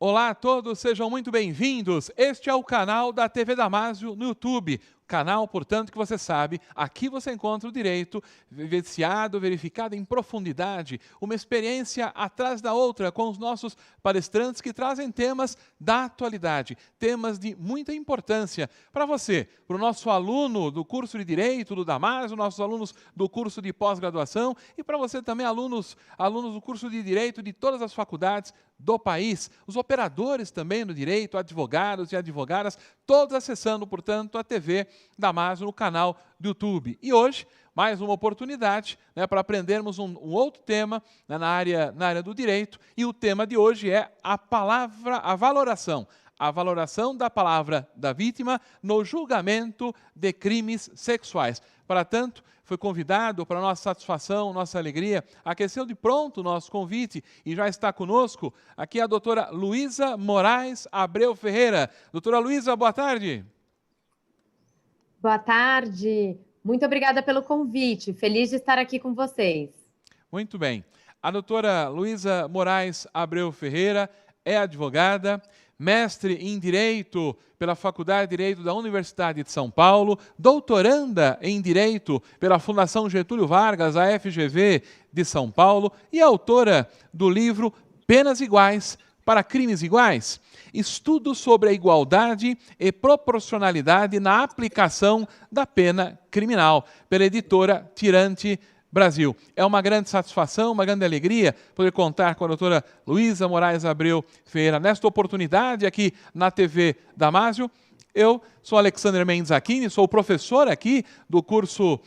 Olá a todos, sejam muito bem-vindos. Este é o canal da TV Damásio no YouTube. Canal, portanto, que você sabe, aqui você encontra o direito vivenciado, verificado em profundidade, uma experiência atrás da outra com os nossos palestrantes que trazem temas da atualidade, temas de muita importância para você, para o nosso aluno do curso de Direito do Damásio, nossos alunos do curso de pós-graduação e para você também, alunos do curso de Direito de todas as faculdades do país, os operadores também no direito, advogados e advogadas, todos acessando, portanto, a TV Damásio no canal do YouTube. E hoje, mais uma oportunidade para aprendermos um outro tema na área do direito, e o tema de hoje é a valoração da palavra da vítima no julgamento de crimes sexuais. Para tanto, foi convidado, para nossa satisfação, nossa alegria, aqueceu de pronto o nosso convite e já está conosco aqui a doutora Luísa Moraes Abreu Ferreira. Doutora Luísa, boa tarde. Boa tarde. Muito obrigada pelo convite. Feliz de estar aqui com vocês. Muito bem. A doutora Luísa Moraes Abreu Ferreira é advogada, mestre em Direito pela Faculdade de Direito da Universidade de São Paulo, doutoranda em Direito pela Fundação Getúlio Vargas, a FGV de São Paulo, e autora do livro Penas Iguais para Crimes Iguais, estudo sobre a igualdade e proporcionalidade na aplicação da pena criminal, pela editora Tirante Brasil. É uma grande satisfação, uma grande alegria poder contar com a doutora Luísa Moraes Abreu Ferreira nesta oportunidade aqui na TV Damásio. Eu sou Alexandre Mendes Aquini, sou professor aqui do curso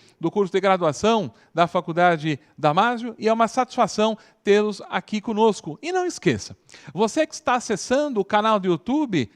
de graduação da Faculdade Damásio e é uma satisfação tê-los aqui conosco. E não esqueça, você que está acessando o canal do YouTube,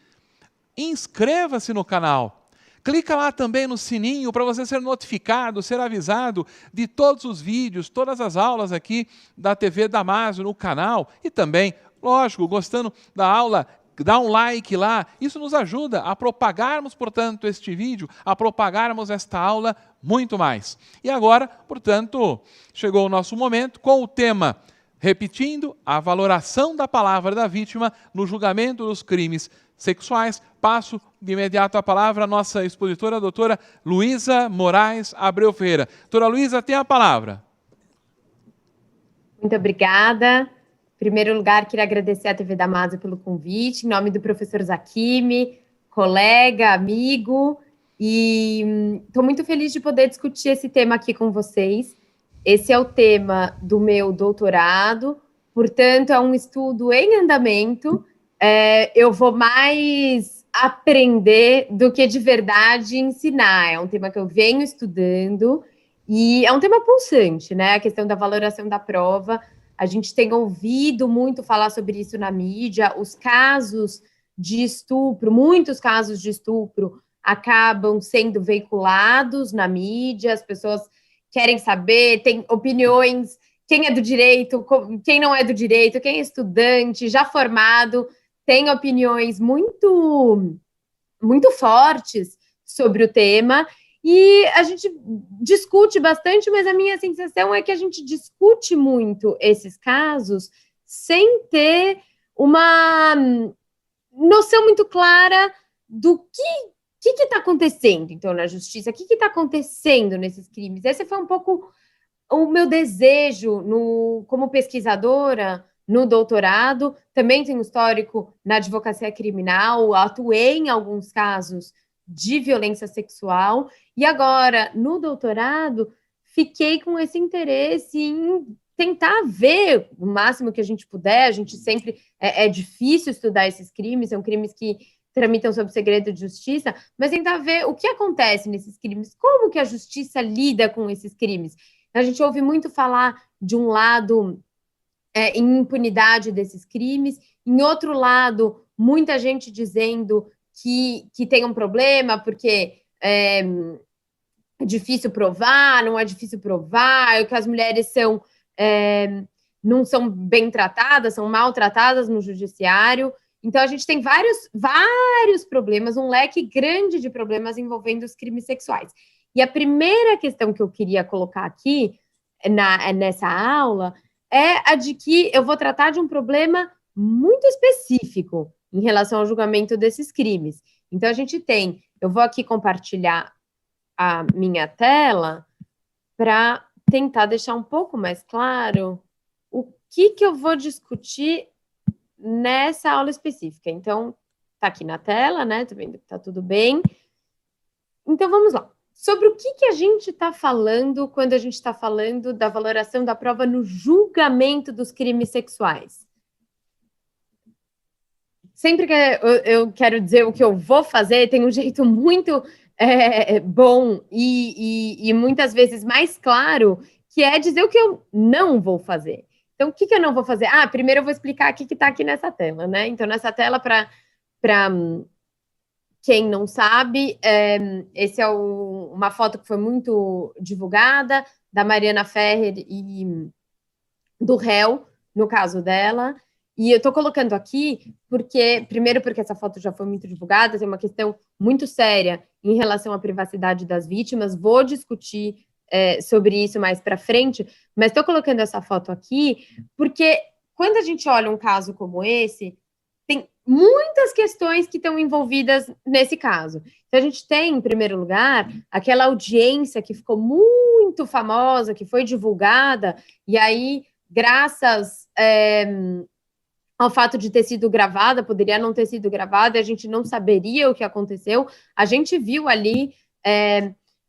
inscreva-se no canal. Clica lá também no sininho para você ser notificado, ser avisado de todos os vídeos, todas as aulas aqui da TV Damásio no canal. E também, lógico, gostando da aula, dá um like lá. Isso nos ajuda a propagarmos, portanto, este vídeo, a propagarmos esta aula muito mais. E agora, portanto, chegou o nosso momento com o tema, repetindo, a valoração da palavra da vítima no julgamento dos crimes sexuais. Passo de imediato a palavra à nossa expositora, a doutora Luísa Moraes Abreu Ferreira. Doutora Luísa, tem a palavra. Muito obrigada. Em primeiro lugar, queria agradecer à TV Damásio pelo convite, em nome do professor Zakimi, colega, amigo, e estou muito feliz de poder discutir esse tema aqui com vocês. Esse é o tema do meu doutorado, portanto, é um estudo em andamento. Eu vou mais aprender do que de verdade ensinar. É um tema que eu venho estudando e é um tema pulsante, né? A questão da valoração da prova. A gente tem ouvido muito falar sobre isso na mídia. Os casos de estupro, muitos casos de estupro acabam sendo veiculados na mídia, as pessoas querem saber, têm opiniões, quem é do direito, quem não é do direito, quem é estudante, já formado, tem opiniões muito fortes sobre o tema, e a gente discute bastante, mas a minha sensação é que a gente discute muito esses casos sem ter uma noção muito clara do que está acontecendo, então, na justiça, o que está acontecendo nesses crimes. Esse foi um pouco o meu desejo como pesquisadora, no doutorado, também tenho histórico na advocacia criminal, atuei em alguns casos de violência sexual, e agora, no doutorado, fiquei com esse interesse em tentar ver o máximo que a gente puder. A gente sempre, é difícil estudar esses crimes, são crimes que tramitam sob segredo de justiça, mas tentar ver o que acontece nesses crimes, como que a justiça lida com esses crimes. A gente ouve muito falar de um lado em impunidade desses crimes, em outro lado, muita gente dizendo que tem um problema, porque é difícil provar, não é difícil provar, que as mulheres não são bem tratadas, são maltratadas no judiciário. Então, a gente tem vários problemas, um leque grande de problemas envolvendo os crimes sexuais. E a primeira questão que eu queria colocar aqui nessa aula é a de que eu vou tratar de um problema muito específico em relação ao julgamento desses crimes. Então, a gente tem, eu vou aqui compartilhar a minha tela para tentar deixar um pouco mais claro o que eu vou discutir nessa aula específica. Então, tá aqui na tela, né? Tô vendo que tá tudo bem. Então, vamos lá. Sobre o que a gente está falando quando a gente está falando da valoração da prova no julgamento dos crimes sexuais? Sempre que eu quero dizer o que eu vou fazer, tem um jeito muito bom e muitas vezes mais claro, que é dizer o que eu não vou fazer. Então, o que eu não vou fazer? Primeiro eu vou explicar o que está aqui nessa tela, né? Então, nessa tela, para quem não sabe, esse é uma foto que foi muito divulgada, da Mariana Ferrer e do réu, no caso dela. E eu estou colocando aqui primeiro porque essa foto já foi muito divulgada, tem uma questão muito séria em relação à privacidade das vítimas, vou discutir sobre isso mais para frente, mas estou colocando essa foto aqui porque quando a gente olha um caso como esse, tem muitas questões que estão envolvidas nesse caso. Então, a gente tem, em primeiro lugar, aquela audiência que ficou muito famosa, que foi divulgada, e aí, graças ao fato de ter sido gravada, poderia não ter sido gravada, a gente não saberia o que aconteceu, a gente viu ali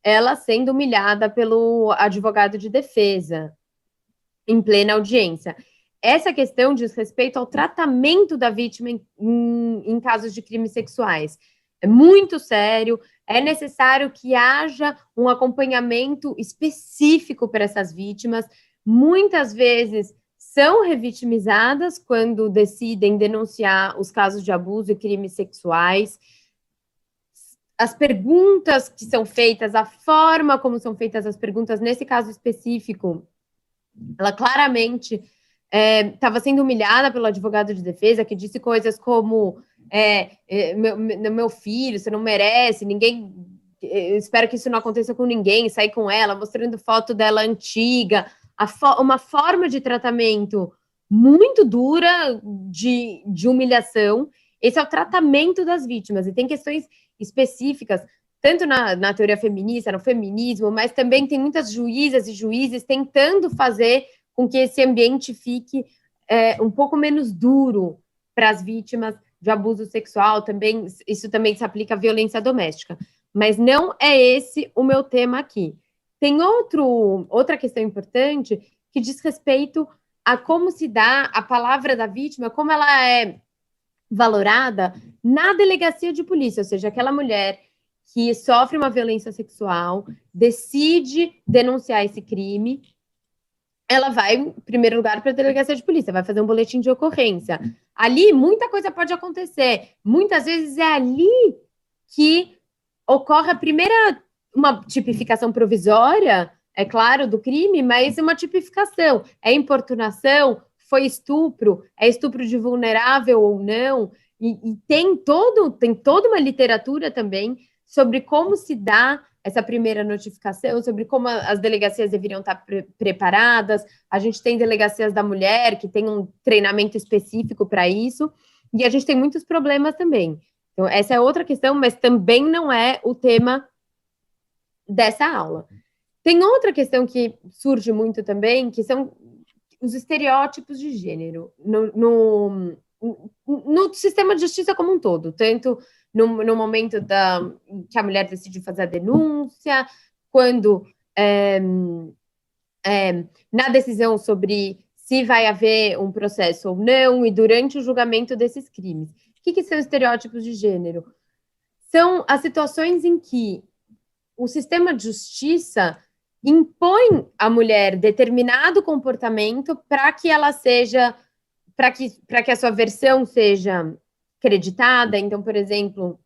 ela sendo humilhada pelo advogado de defesa, em plena audiência. Essa questão diz respeito ao tratamento da vítima em casos de crimes sexuais. É muito sério, é necessário que haja um acompanhamento específico para essas vítimas. Muitas vezes são revitimizadas quando decidem denunciar os casos de abuso e crimes sexuais. As perguntas que são feitas, a forma como são feitas as perguntas, nesse caso específico, ela claramente estava sendo humilhada pelo advogado de defesa, que disse coisas como meu filho, você não merece, ninguém, espero que isso não aconteça com ninguém, sair com ela, mostrando foto dela antiga, uma forma de tratamento muito dura de humilhação. Esse é o tratamento das vítimas, e tem questões específicas, tanto na teoria feminista, no feminismo, mas também tem muitas juízas e juízes tentando fazer com que esse ambiente fique um pouco menos duro para as vítimas de abuso sexual, também, isso também se aplica à violência doméstica. Mas não é esse o meu tema aqui. Tem outra questão importante que diz respeito a como se dá a palavra da vítima, como ela é valorada na delegacia de polícia, ou seja, aquela mulher que sofre uma violência sexual, decide denunciar esse crime, ela vai, em primeiro lugar, para a delegacia de polícia, vai fazer um boletim de ocorrência. Ali, muita coisa pode acontecer. Muitas vezes é ali que ocorre uma tipificação provisória, é claro, do crime, mas uma tipificação. É importunação, foi estupro, é estupro de vulnerável ou não, e tem toda uma literatura também sobre como se dá essa primeira notificação, sobre como as delegacias deveriam estar preparadas. A gente tem delegacias da mulher, que tem um treinamento específico para isso, e a gente tem muitos problemas também. Então, essa é outra questão, mas também não é o tema dessa aula. Tem outra questão que surge muito também, que são os estereótipos de gênero no sistema de justiça como um todo, tanto no momento que a mulher decide fazer a denúncia, quando na decisão sobre se vai haver um processo ou não, e durante o julgamento desses crimes. O que são estereótipos de gênero? São as situações em que o sistema de justiça impõe à mulher determinado comportamento para que ela seja, para que a sua versão seja creditada. Então, por exemplo,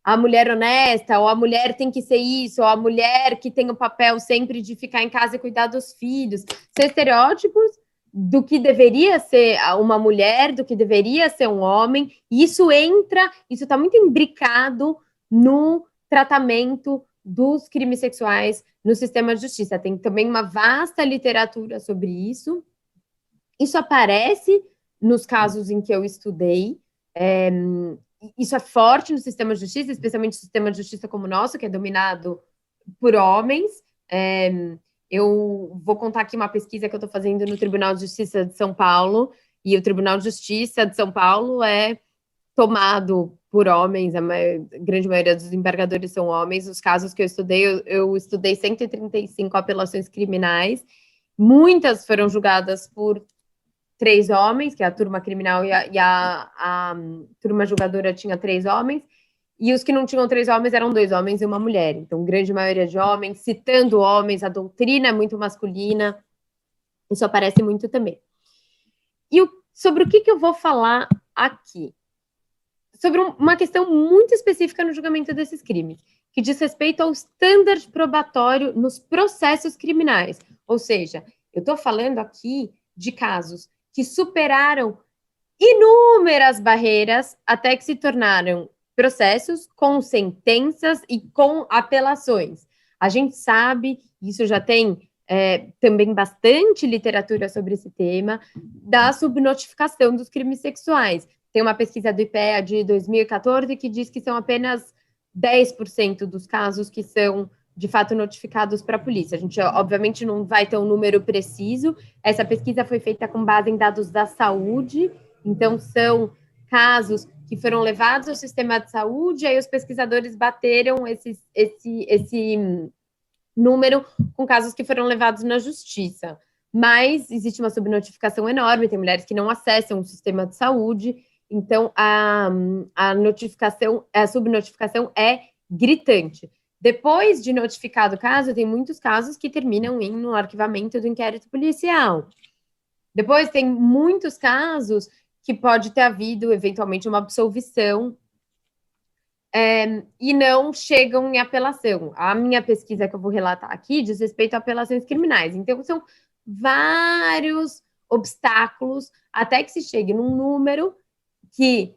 a mulher honesta, ou a mulher tem que ser isso, ou a mulher que tem o papel sempre de ficar em casa e cuidar dos filhos. São estereótipos do que deveria ser uma mulher, do que deveria ser um homem, e isso está muito imbricado no tratamento dos crimes sexuais no sistema de justiça. Tem também uma vasta literatura sobre isso. Isso aparece nos casos em que eu estudei. Isso é forte no sistema de justiça, especialmente no sistema de justiça como o nosso, que é dominado por homens. Eu vou contar aqui uma pesquisa que eu estou fazendo no Tribunal de Justiça de São Paulo, e o Tribunal de Justiça de São Paulo é tomado por homens, a grande maioria dos desembargadores são homens. Os casos que eu estudei 135 apelações criminais, muitas foram julgadas por 3 homens, que é a turma criminal, e a turma julgadora tinha 3 homens, e os que não tinham 3 homens eram 2 homens e uma mulher. Então, grande maioria de homens, citando homens, a doutrina é muito masculina, isso aparece muito também. E sobre o que eu vou falar aqui? Sobre uma questão muito específica no julgamento desses crimes, que diz respeito ao standard probatório nos processos criminais. Ou seja, eu estou falando aqui de casos que superaram inúmeras barreiras até que se tornaram processos com sentenças e com apelações. A gente sabe, isso já tem também bastante literatura sobre esse tema, da subnotificação dos crimes sexuais. Tem uma pesquisa do IPEA de 2014 que diz que são apenas 10% dos casos que são, de fato, notificados para a polícia. A gente, obviamente, não vai ter um número preciso. Essa pesquisa foi feita com base em dados da saúde, então são casos que foram levados ao sistema de saúde, aí os pesquisadores bateram esse número com casos que foram levados na justiça. Mas existe uma subnotificação enorme, tem mulheres que não acessam o sistema de saúde, então a subnotificação é gritante. Depois de notificado o caso, tem muitos casos que terminam no arquivamento do inquérito policial. Depois tem muitos casos que pode ter havido, eventualmente, uma absolvição e não chegam em apelação. A minha pesquisa que eu vou relatar aqui diz respeito a apelações criminais. Então, são vários obstáculos até que se chegue num número que,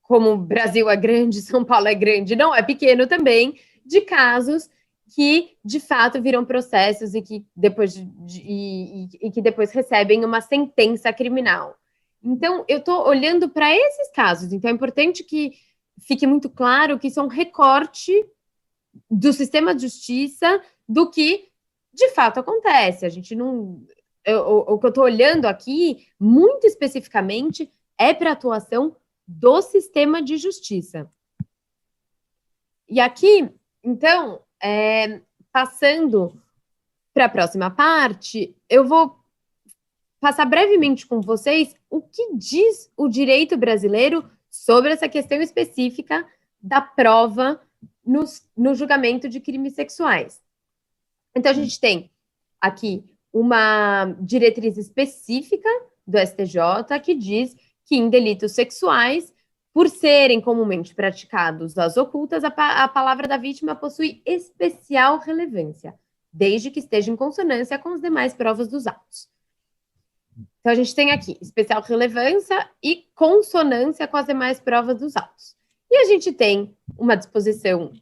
como o Brasil é grande, São Paulo é grande, não é pequeno também, de casos que, de fato, viram processos e que depois, que depois recebem uma sentença criminal. Então, eu estou olhando para esses casos. Então, é importante que fique muito claro que isso é um recorte do sistema de justiça do que, de fato, acontece. A gente não... O que eu estou olhando aqui, muito especificamente, é para a atuação do sistema de justiça. E aqui, então, passando para a próxima parte, eu vou passar brevemente com vocês o que diz o direito brasileiro sobre essa questão específica da prova no julgamento de crimes sexuais. Então, a gente tem aqui uma diretriz específica do STJ que diz que em delitos sexuais, por serem comumente praticados às ocultas, a palavra da vítima possui especial relevância, desde que esteja em consonância com as demais provas dos autos. Então, a gente tem aqui especial relevância e consonância com as demais provas dos autos. E a gente tem uma disposição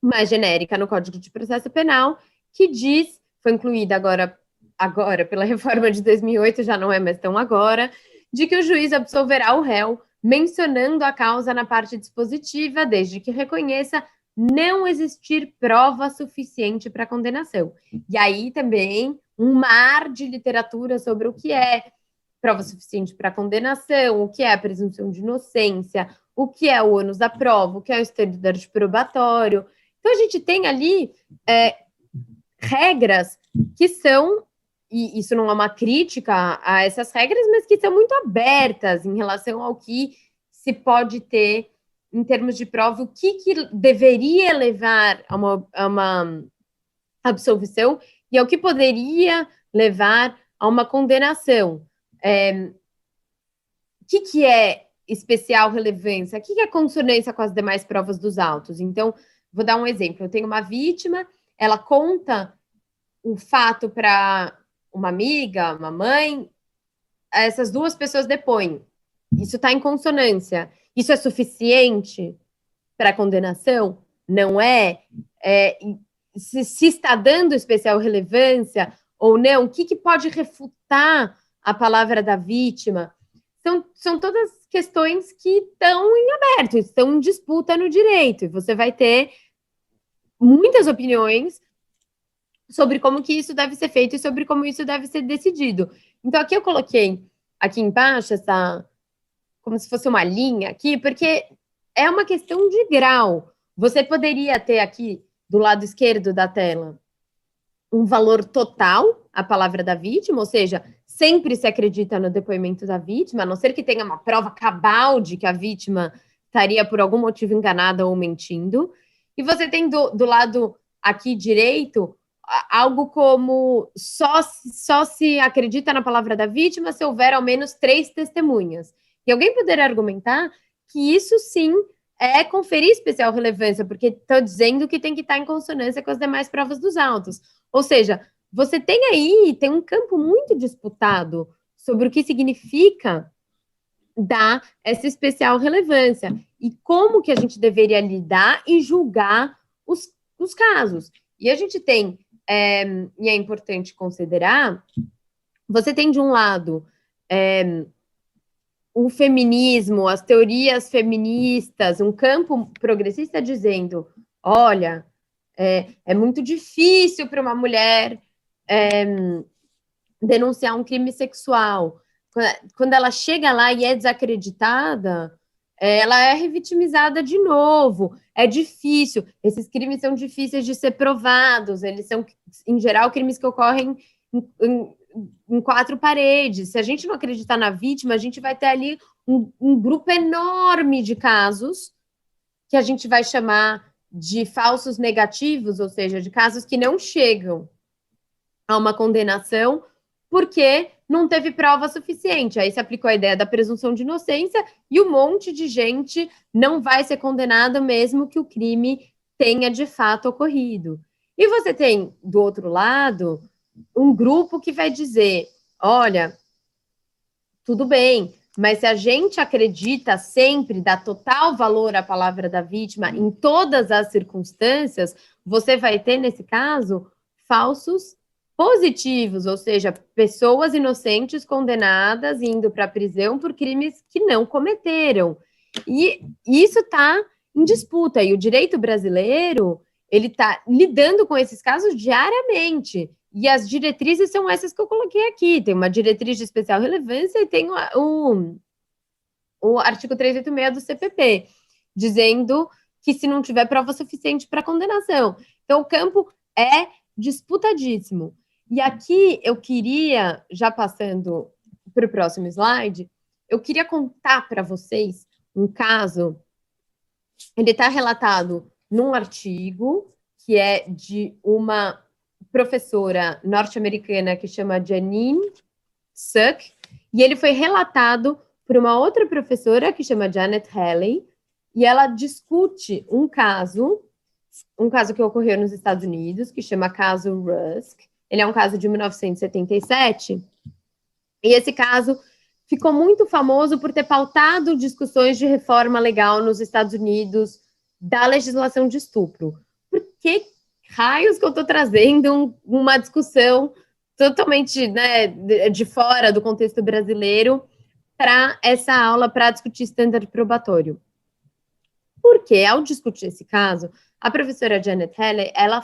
mais genérica no Código de Processo Penal, que diz, foi incluída agora pela reforma de 2008, já não é mais tão agora, de que o juiz absolverá o réu, mencionando a causa na parte dispositiva, desde que reconheça não existir prova suficiente para condenação. E aí também um mar de literatura sobre o que é prova suficiente para condenação, o que é a presunção de inocência, o que é o ônus da prova, o que é o standard probatório. Então, a gente tem ali regras que são, e isso não é uma crítica a essas regras, mas que são muito abertas em relação ao que se pode ter em termos de prova, o que deveria levar a uma absolvição e ao que poderia levar a uma condenação. O que é especial relevância? O que é consonância com as demais provas dos autos? Então, vou dar um exemplo. Eu tenho uma vítima, ela conta o fato para uma amiga, uma mãe, essas duas pessoas depõem. Isso está em consonância. Isso é suficiente para condenação? Não é? Se está dando especial relevância ou não? O que pode refutar a palavra da vítima? são todas questões que estão em aberto, estão em disputa no direito, e você vai ter muitas opiniões sobre como que isso deve ser feito e sobre como isso deve ser decidido. Então, aqui eu coloquei aqui embaixo como se fosse uma linha aqui, porque é uma questão de grau. Você poderia ter aqui, do lado esquerdo da tela, um valor total, a palavra da vítima, ou seja, sempre se acredita no depoimento da vítima, a não ser que tenha uma prova cabal de que a vítima estaria por algum motivo enganada ou mentindo. E você tem do lado aqui direito algo como só se acredita na palavra da vítima se houver ao menos 3 testemunhas. E alguém poderia argumentar que isso sim é conferir especial relevância, porque estou dizendo que tem que estar em consonância com as demais provas dos autos. Ou seja, você tem um campo muito disputado sobre o que significa dar essa especial relevância e como que a gente deveria lidar e julgar os casos. E a gente tem, e é importante considerar, você tem de um lado o feminismo, as teorias feministas, um campo progressista dizendo, olha, é muito difícil para uma mulher denunciar um crime sexual. Quando ela chega lá e é desacreditada, ela é revitimizada de novo. É difícil. Esses crimes são difíceis de ser provados. Eles são, em geral, crimes que ocorrem em 4 paredes. Se a gente não acreditar na vítima, a gente vai ter ali um grupo enorme de casos que a gente vai chamar de falsos negativos, ou seja, de casos que não chegam a uma condenação porque não teve prova suficiente. Aí se aplicou a ideia da presunção de inocência e um monte de gente não vai ser condenada mesmo que o crime tenha de fato ocorrido. E você tem, do outro lado, um grupo que vai dizer, olha, tudo bem, mas se a gente acredita sempre, dá total valor à palavra da vítima em todas as circunstâncias, você vai ter, nesse caso, falsos positivos, ou seja, pessoas inocentes condenadas indo para a prisão por crimes que não cometeram. E isso está em disputa, e o direito brasileiro, ele está lidando com esses casos diariamente. E as diretrizes são essas que eu coloquei aqui. Tem uma diretriz de especial relevância e tem o artigo 386 do CPP, dizendo que se não tiver prova suficiente para condenação. Então, o campo é disputadíssimo. E aqui eu queria, já passando para o próximo slide, eu queria contar para vocês um caso. Ele está relatado num artigo que é de uma professora norte-americana que chama Janine Suk, e ele foi relatado por uma outra professora que chama Janet Halley, e ela discute um caso que ocorreu nos Estados Unidos, que chama caso Rusk. Ele é um caso de 1977, e esse caso ficou muito famoso por ter pautado discussões de reforma legal nos Estados Unidos da legislação de estupro. Por que raios que eu estou trazendo uma discussão totalmente, né, de fora do contexto brasileiro para essa aula para discutir standard probatório? Porque, ao discutir esse caso, a professora Janet Halley, ela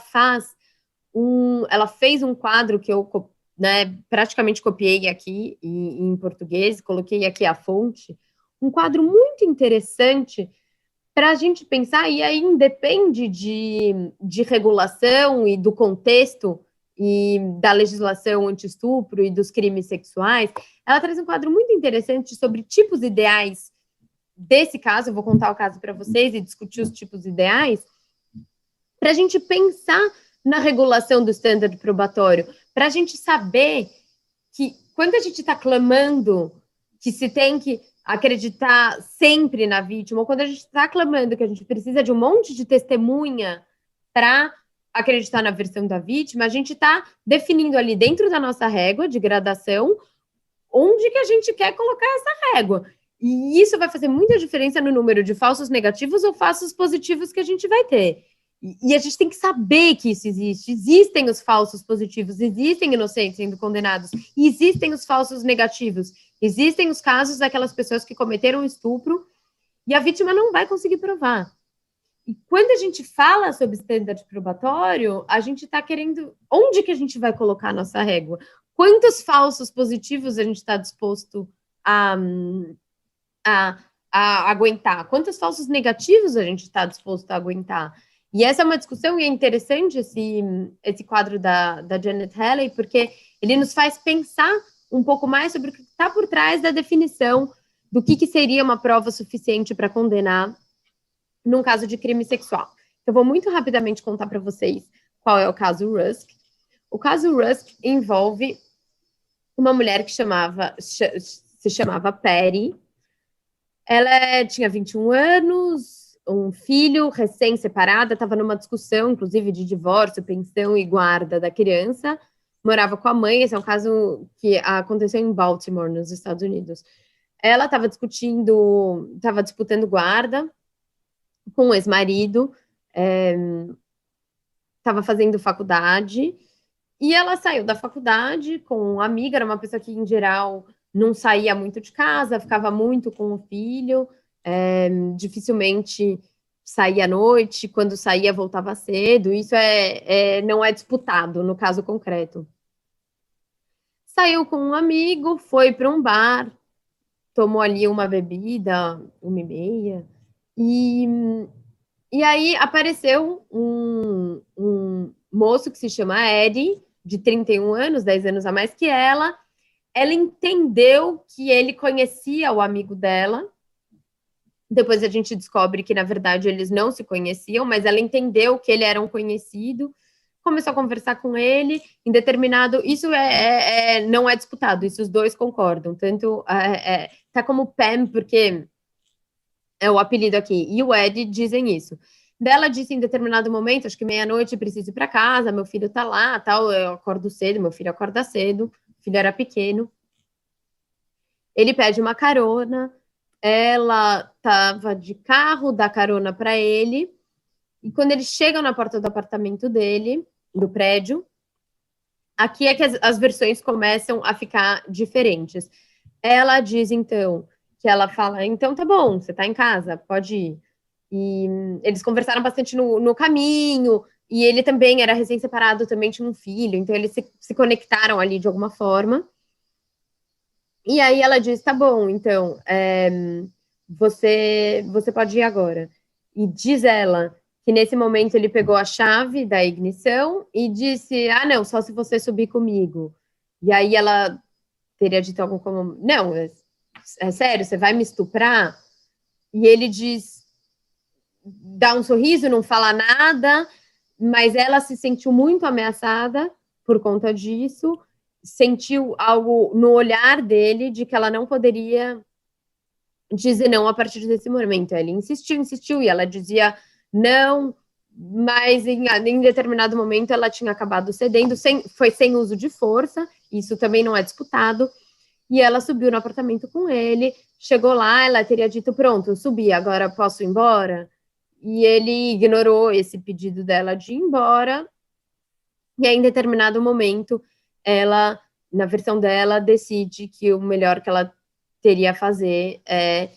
fez um quadro que eu, né, praticamente copiei aqui em português, coloquei aqui a fonte, um quadro muito interessante para a gente pensar, e aí independe de regulação e do contexto e da legislação anti-estupro e dos crimes sexuais, ela traz um quadro muito interessante sobre tipos ideais desse caso. Eu vou contar o caso para vocês e discutir os tipos ideais, para a gente pensar na regulação do standard probatório, para a gente saber que quando a gente está clamando que se tem que acreditar sempre na vítima, ou quando a gente está clamando que a gente precisa de um monte de testemunha para acreditar na versão da vítima, a gente está definindo ali dentro da nossa régua de gradação onde que a gente quer colocar essa régua. E isso vai fazer muita diferença no número de falsos negativos ou falsos positivos que a gente vai ter. E a gente tem que saber que isso existe. Existem os falsos positivos, existem inocentes sendo condenados, e existem os falsos negativos. Existem os casos daquelas pessoas que cometeram estupro e a vítima não vai conseguir provar. E quando a gente fala sobre standard probatório, a gente está querendo... Onde que a gente vai colocar a nossa régua? Quantos falsos positivos a gente está disposto a aguentar? Quantos falsos negativos a gente está disposto a aguentar? E essa é uma discussão, e é interessante esse quadro da Janet Halley, porque ele nos faz pensar um pouco mais sobre o que está por trás da definição do que seria uma prova suficiente para condenar num caso de crime sexual. Eu vou muito rapidamente contar para vocês qual é o caso Rusk. O caso Rusk envolve uma mulher que se chamava Patty. Ela tinha 21 anos, um filho recém-separada, estava numa discussão, inclusive, de divórcio, pensão e guarda da criança, morava com a mãe. Esse é um caso que aconteceu em Baltimore, nos Estados Unidos. Ela estava disputando guarda com o ex-marido, estava fazendo faculdade, e ela saiu da faculdade com uma amiga, era uma pessoa que, em geral, não saía muito de casa, ficava muito com o filho, dificilmente saía à noite, quando saía voltava cedo. Isso não é disputado no caso concreto. Saiu com um amigo, foi para um bar, tomou ali uma bebida, 1h30, e aí apareceu um moço que se chama Eddie, de 31 anos, 10 anos a mais que ela. Ela entendeu que ele conhecia o amigo dela. Depois a gente descobre que, na verdade, eles não se conheciam, mas ela entendeu que ele era um conhecido, começou a conversar com ele, em determinado... Isso não é disputado, isso os dois concordam. Tanto tá como Pam, porque é o apelido aqui, e o Ed dizem isso. Dela disse em determinado momento, acho que meia-noite, preciso ir para casa, meu filho tá lá, tal, eu acordo cedo, meu filho acorda cedo, o filho era pequeno. Ele pede uma carona, ela tava de carro, dá carona para ele, e quando eles chegam na porta do apartamento dele, do prédio, aqui é que as versões começam a ficar diferentes. Ela diz, então, que ela fala, então tá bom, você tá em casa, pode ir. E eles conversaram bastante no caminho, e ele também era recém-separado, também tinha um filho, então eles se conectaram ali de alguma forma. E aí ela diz, tá bom, então, você pode ir agora. E diz ela que nesse momento ele pegou a chave da ignição e disse, não, só se você subir comigo. E aí ela teria dito algo como, não, é sério, você vai me estuprar? E ele diz, dá um sorriso, não fala nada, mas ela se sentiu muito ameaçada por conta disso, sentiu algo no olhar dele de que ela não poderia dizer não a partir desse momento. Ele insistiu, e ela dizia não, mas em determinado momento ela tinha acabado cedendo, foi sem uso de força, isso também não é disputado, e ela subiu no apartamento com ele, chegou lá, ela teria dito, pronto, eu subi, agora posso ir embora? E ele ignorou esse pedido dela de ir embora, e aí, em determinado momento, ela, na versão dela, decide que o melhor que ela teria a fazer é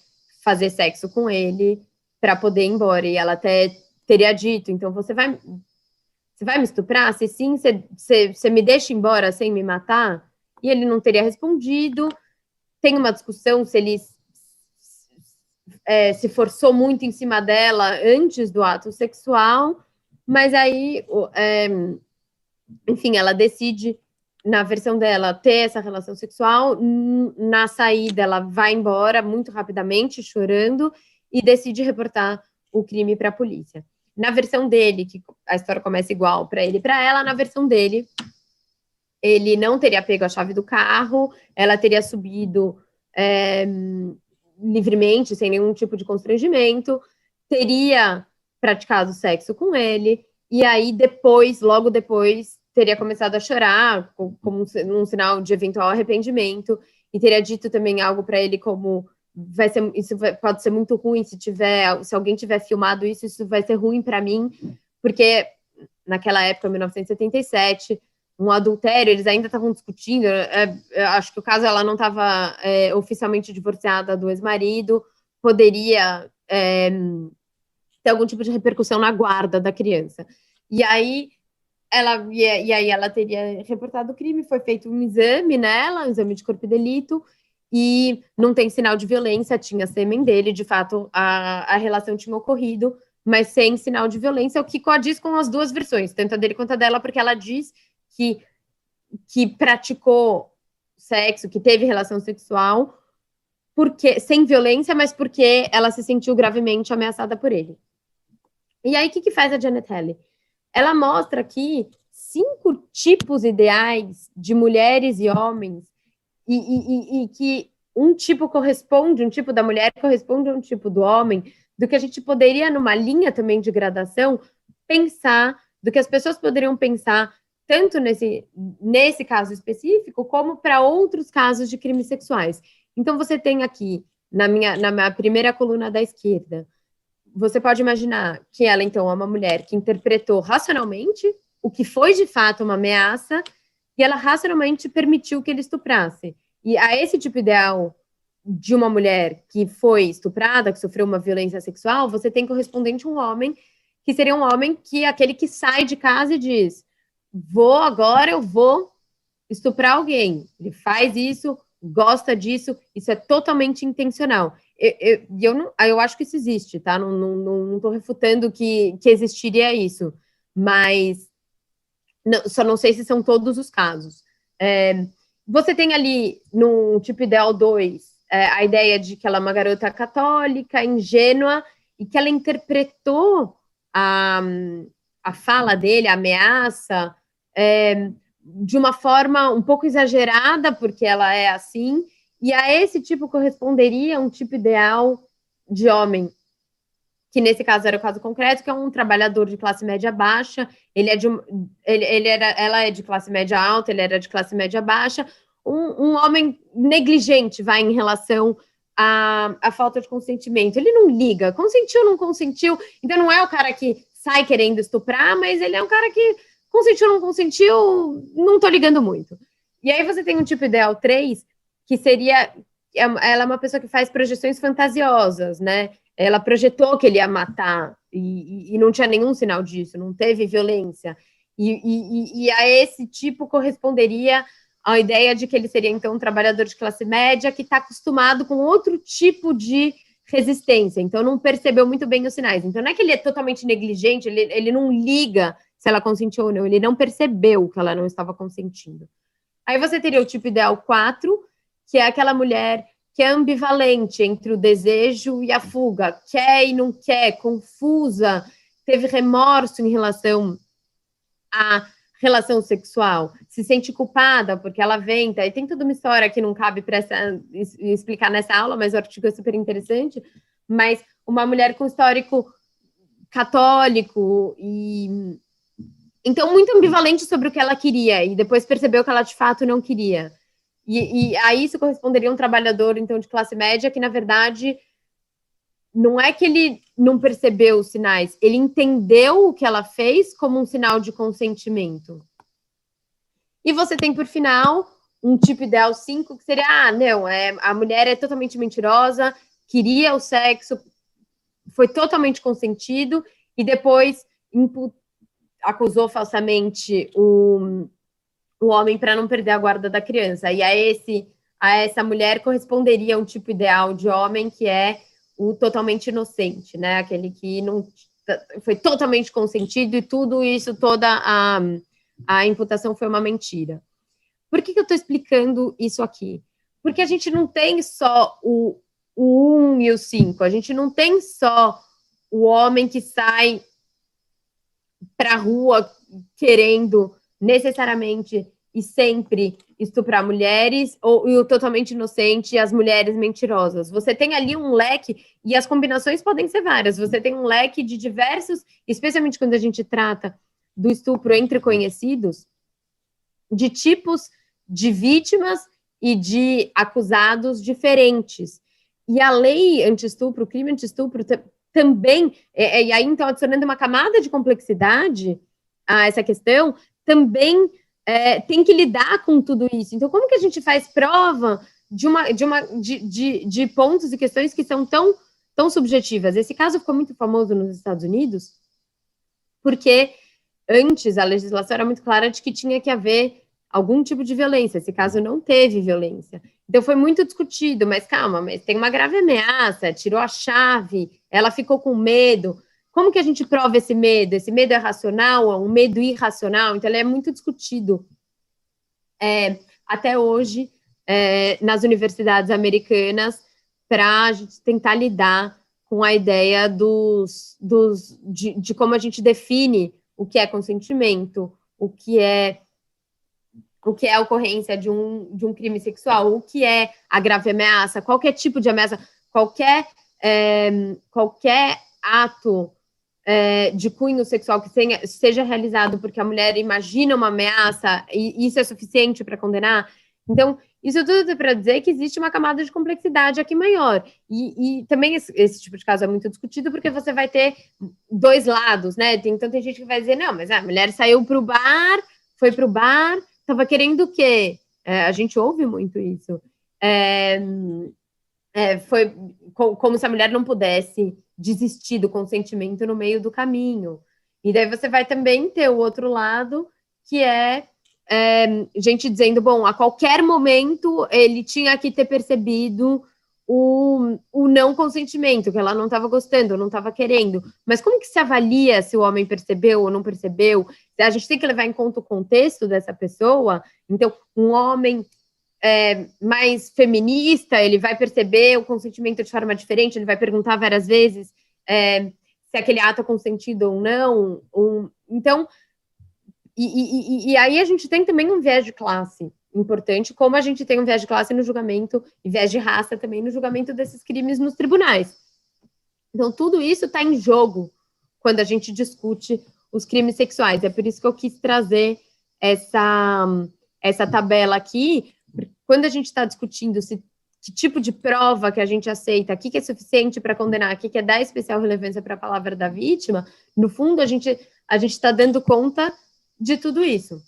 fazer sexo com ele para poder ir embora. E ela até teria dito, então você vai me estuprar? Se sim, você me deixa embora sem me matar? E ele não teria respondido. Tem uma discussão se ele se forçou muito em cima dela antes do ato sexual, mas aí, enfim, ela decide, na versão dela, ter essa relação sexual. Na saída, ela vai embora muito rapidamente, chorando, e decide reportar o crime para a polícia. Na versão dele, que a história começa igual para ele e para ela, na versão dele, ele não teria pego a chave do carro, ela teria subido livremente, sem nenhum tipo de constrangimento, teria praticado sexo com ele, e aí depois, logo depois, teria começado a chorar, como um sinal de eventual arrependimento, e teria dito também algo para ele como, pode ser muito ruim se alguém tiver filmado isso vai ser ruim para mim, porque naquela época, 1977, um adultério, eles ainda estavam discutindo, acho que o caso ela não estava oficialmente divorciada do ex-marido, poderia ter algum tipo de repercussão na guarda da criança. E aí ela teria reportado o crime, foi feito um exame nela, um exame de corpo de delito, e não tem sinal de violência, tinha sêmen dele, de fato a relação tinha ocorrido, mas sem sinal de violência, o que coadiz com as duas versões, tanto a dele quanto a dela, porque ela diz que praticou sexo, que teve relação sexual, porque sem violência, mas porque ela se sentiu gravemente ameaçada por ele. E aí, o que faz a Janet Halley? Ela mostra aqui 5 tipos ideais de mulheres e homens, e que um tipo da mulher corresponde a um tipo do homem, do que a gente poderia, numa linha também de gradação, pensar, do que as pessoas poderiam pensar, tanto nesse caso específico, como para outros casos de crimes sexuais. Então, você tem aqui, na minha primeira coluna da esquerda, você pode imaginar que ela, então, é uma mulher que interpretou racionalmente o que foi, de fato, uma ameaça, e ela racionalmente permitiu que ele estuprasse. E a esse tipo ideal de uma mulher que foi estuprada, que sofreu uma violência sexual, você tem correspondente um homem, que seria um homem que é aquele que sai de casa e diz: eu vou estuprar alguém. Ele faz isso, gosta disso, isso é totalmente intencional. Eu acho que isso existe, tá? Não estou refutando que existiria isso, mas só não sei se são todos os casos. Você tem ali, no tipo ideal 2, a ideia de que ela é uma garota católica, ingênua, e que ela interpretou a fala dele, a ameaça, de uma forma um pouco exagerada, porque ela é assim, e a esse tipo corresponderia um tipo ideal de homem, que nesse caso era o caso concreto, que é um trabalhador de classe média baixa, ela é de classe média alta, ele era de classe média baixa, um homem negligente, vai, em relação à falta de consentimento. Ele não liga, consentiu ou não consentiu, então não é o cara que sai querendo estuprar, mas ele é um cara que consentiu ou não consentiu, não tô ligando muito. E aí você tem um tipo ideal 3, que seria, ela é uma pessoa que faz projeções fantasiosas, né? Ela projetou que ele ia matar e não tinha nenhum sinal disso, não teve violência. E a esse tipo corresponderia a ideia de que ele seria, então, um trabalhador de classe média que está acostumado com outro tipo de resistência, então não percebeu muito bem os sinais. Então não é que ele é totalmente negligente, ele não liga se ela consentiu ou não, ele não percebeu que ela não estava consentindo. Aí você teria o tipo ideal 4, que é aquela mulher que é ambivalente entre o desejo e a fuga, quer e não quer, confusa, teve remorso em relação à relação sexual, se sente culpada porque ela venta, e tem toda uma história que não cabe para explicar nessa aula, mas o artigo é super interessante, mas uma mulher com histórico católico e então muito ambivalente sobre o que ela queria e depois percebeu que ela de fato não queria. E a isso corresponderia um trabalhador, então, de classe média, que, na verdade, não é que ele não percebeu os sinais, ele entendeu o que ela fez como um sinal de consentimento. E você tem, por final, um tipo ideal 5, que seria, não, a mulher é totalmente mentirosa, queria o sexo, foi totalmente consentido, e depois acusou falsamente o homem para não perder a guarda da criança. E a essa mulher corresponderia um tipo ideal de homem que é o totalmente inocente, né? Aquele que não foi totalmente consentido e tudo isso, toda a imputação foi uma mentira. Por que eu estou explicando isso aqui? Porque a gente não tem só o 1 e o 5, a gente não tem só o homem que sai para a rua querendo necessariamente e sempre estuprar mulheres, e o totalmente inocente e as mulheres mentirosas. Você tem ali um leque, e as combinações podem ser várias, você tem um leque de diversos, especialmente quando a gente trata do estupro entre conhecidos, de tipos de vítimas e de acusados diferentes. E a lei anti-estupro, o crime anti-estupro também, e aí então adicionando uma camada de complexidade a essa questão, também tem que lidar com tudo isso. Então, como que a gente faz prova de pontos e questões que são tão subjetivas? Esse caso ficou muito famoso nos Estados Unidos, porque antes a legislação era muito clara de que tinha que haver algum tipo de violência. Esse caso não teve violência. Então foi muito discutido, mas calma, mas tem uma grave ameaça, tirou a chave, ela ficou com medo. Como que a gente prova esse medo? Esse medo é racional, é um medo irracional? Então ele é muito discutido até hoje nas universidades americanas para a gente tentar lidar com a ideia de como a gente define o que é consentimento, o que é a ocorrência de um crime sexual, o que é a grave ameaça, qualquer tipo de ameaça, qualquer ato de cunho sexual que seja realizado porque a mulher imagina uma ameaça e isso é suficiente para condenar. Então, isso tudo é para dizer que existe uma camada de complexidade aqui maior. E também esse tipo de caso é muito discutido porque você vai ter dois lados, né? Então tem gente que vai dizer, não, mas a mulher saiu para o bar, foi para o bar, estava querendo o quê? A gente ouve muito isso. Foi como se a mulher não pudesse desistir do consentimento no meio do caminho. E daí você vai também ter o outro lado, que é gente dizendo, bom, a qualquer momento ele tinha que ter percebido o não consentimento, que ela não estava gostando, não estava querendo. Mas como que se avalia se o homem percebeu ou não percebeu? A gente tem que levar em conta o contexto dessa pessoa. Então, um homem mais feminista, ele vai perceber o consentimento de forma diferente, ele vai perguntar várias vezes se aquele ato é consentido ou não. Então, e aí a gente tem também um viés de classe importante, como a gente tem um viés de classe no julgamento, e viés de raça também no julgamento desses crimes nos tribunais. Então, tudo isso está em jogo quando a gente discute os crimes sexuais. É por isso que eu quis trazer essa tabela aqui. Quando a gente está discutindo que tipo de prova que a gente aceita, o que é suficiente para condenar, o que é dar especial relevância para a palavra da vítima, no fundo, a gente está dando conta de tudo isso.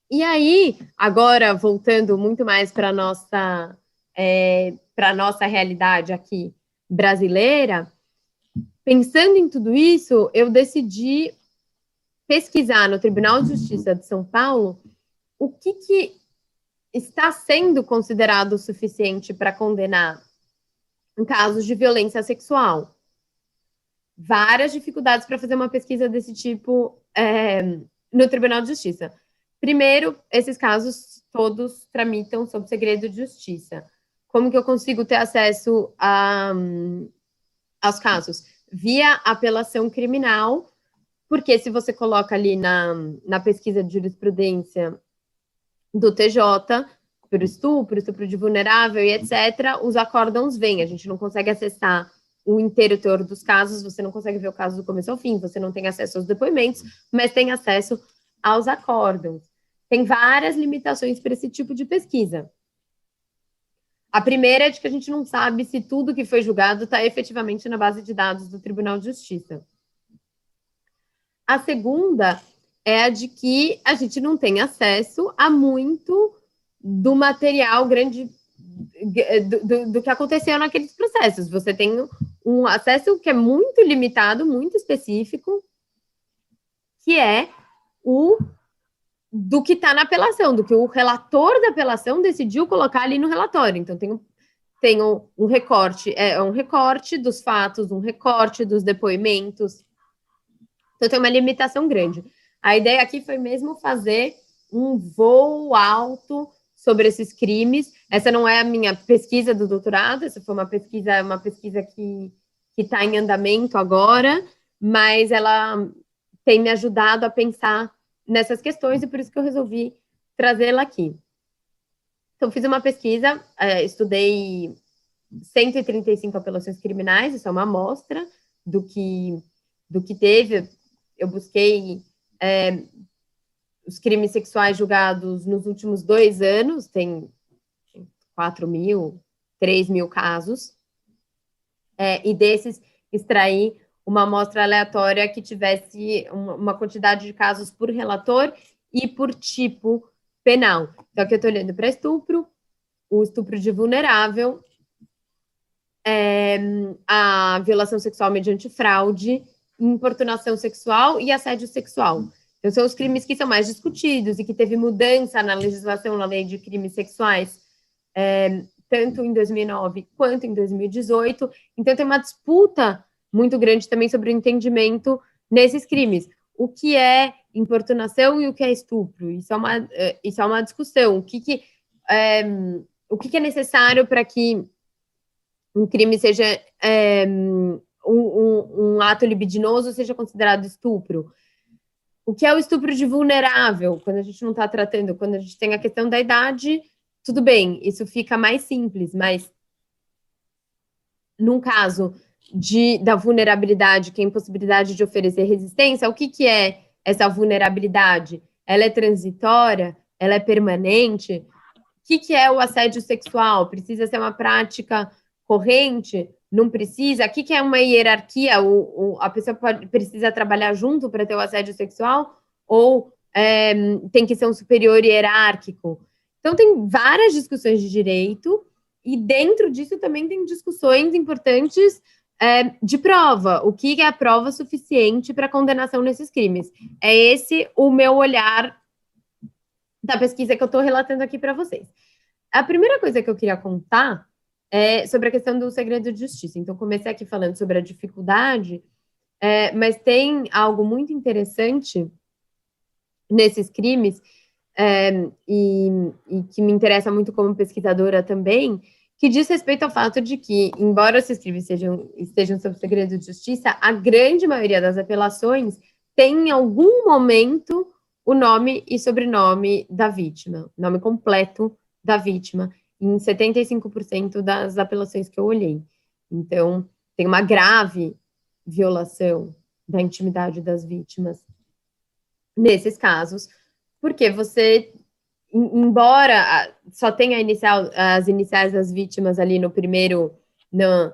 E aí, agora, voltando muito mais para a nossa realidade aqui brasileira, pensando em tudo isso, eu decidi pesquisar no Tribunal de Justiça de São Paulo o que está sendo considerado suficiente para condenar em casos de violência sexual. Várias dificuldades para fazer uma pesquisa desse tipo no Tribunal de Justiça. Primeiro, esses casos todos tramitam sob segredo de justiça. Como que eu consigo ter acesso aos casos? Via apelação criminal, porque se você coloca ali na pesquisa de jurisprudência do TJ, por estupro de vulnerável e etc., os acórdãos vêm, a gente não consegue acessar o inteiro teor dos casos, você não consegue ver o caso do começo ao fim, você não tem acesso aos depoimentos, mas tem acesso aos acórdãos. Tem várias limitações para esse tipo de pesquisa. A primeira é de que a gente não sabe se tudo que foi julgado está efetivamente na base de dados do Tribunal de Justiça. A segunda é a de que a gente não tem acesso a muito do material grande do que aconteceu naqueles processos. Você tem um acesso que é muito limitado, muito específico, que é do que está na apelação, do que o relator da apelação decidiu colocar ali no relatório. Então, tem um recorte, um recorte dos fatos, um recorte dos depoimentos. Então, tem uma limitação grande. A ideia aqui foi mesmo fazer um voo alto sobre esses crimes. Essa não é a minha pesquisa do doutorado, essa foi uma pesquisa que está em andamento agora, mas ela tem me ajudado a pensar nessas questões e por isso que eu resolvi trazê-la aqui. Então, fiz uma pesquisa, estudei 135 apelações criminais, isso é uma amostra do que teve. Eu busquei os crimes sexuais julgados nos últimos 2 anos, tem 4.000, 3.000 casos, e desses extraí uma amostra aleatória que tivesse uma quantidade de casos por relator e por tipo penal. Então, aqui eu estou olhando para estupro, o estupro de vulnerável, a violação sexual mediante fraude, importunação sexual e assédio sexual. Então, são os crimes que são mais discutidos e que teve mudança na legislação, na lei de crimes sexuais, tanto em 2009 quanto em 2018. Então, tem uma disputa muito grande também sobre o entendimento nesses crimes. O que é importunação e o que é estupro? Isso é uma discussão. O que é necessário para que um crime seja um ato libidinoso seja considerado estupro? O que é o estupro de vulnerável? Quando a gente não está tratando, quando a gente tem a questão da idade, tudo bem, isso fica mais simples, mas num caso da vulnerabilidade, que é a impossibilidade de oferecer resistência, o que é essa vulnerabilidade? Ela é transitória? Ela é permanente? O que é o assédio sexual? Precisa ser uma prática corrente? Não precisa? O que é uma hierarquia? A pessoa precisa trabalhar junto para ter o assédio sexual? Ou tem que ser um superior hierárquico? Então, tem várias discussões de direito, e dentro disso também tem discussões importantes de prova. O que é a prova suficiente para condenação nesses crimes? É esse o meu olhar da pesquisa que eu estou relatando aqui para vocês. A primeira coisa que eu queria contar é sobre a questão do segredo de justiça. Então, comecei aqui falando sobre a dificuldade, mas tem algo muito interessante nesses crimes, e que me interessa muito como pesquisadora também, que diz respeito ao fato de que, embora esses crimes estejam sob segredo de justiça, a grande maioria das apelações tem em algum momento o nome e sobrenome da vítima, nome completo da vítima, em 75% das apelações que eu olhei. Então, tem uma grave violação da intimidade das vítimas nesses casos, porque você, embora só tenha as iniciais das vítimas ali no primeiro, na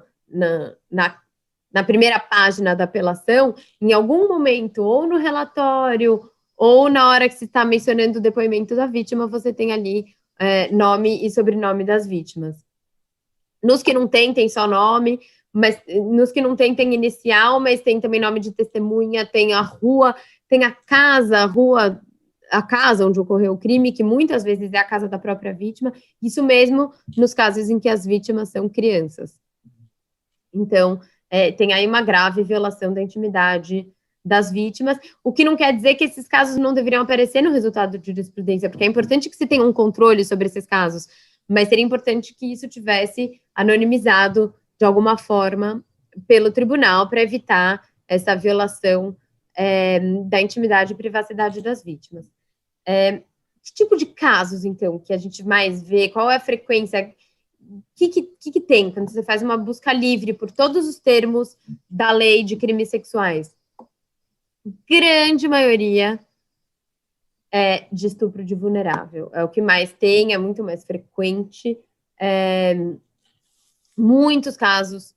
primeira página da apelação, em algum momento, ou no relatório, ou na hora que se está mencionando o depoimento da vítima, você tem ali nome e sobrenome das vítimas. Nos que não tem só nome, mas nos que não tem inicial, mas tem também nome de testemunha, tem a rua, tem a casa onde ocorreu o crime, que muitas vezes é a casa da própria vítima, isso mesmo nos casos em que as vítimas são crianças. Então, tem aí uma grave violação da intimidade das vítimas, o que não quer dizer que esses casos não deveriam aparecer no resultado de jurisprudência, porque é importante que se tenha um controle sobre esses casos, mas seria importante que isso tivesse anonimizado de alguma forma pelo tribunal para evitar essa violação da intimidade e privacidade das vítimas. Que tipo de casos, então, que a gente mais vê? Qual é a frequência? O que tem quando você faz uma busca livre por todos os termos da lei de crimes sexuais? Grande maioria é de estupro de vulnerável. É o que mais tem, é muito mais frequente. Muitos casos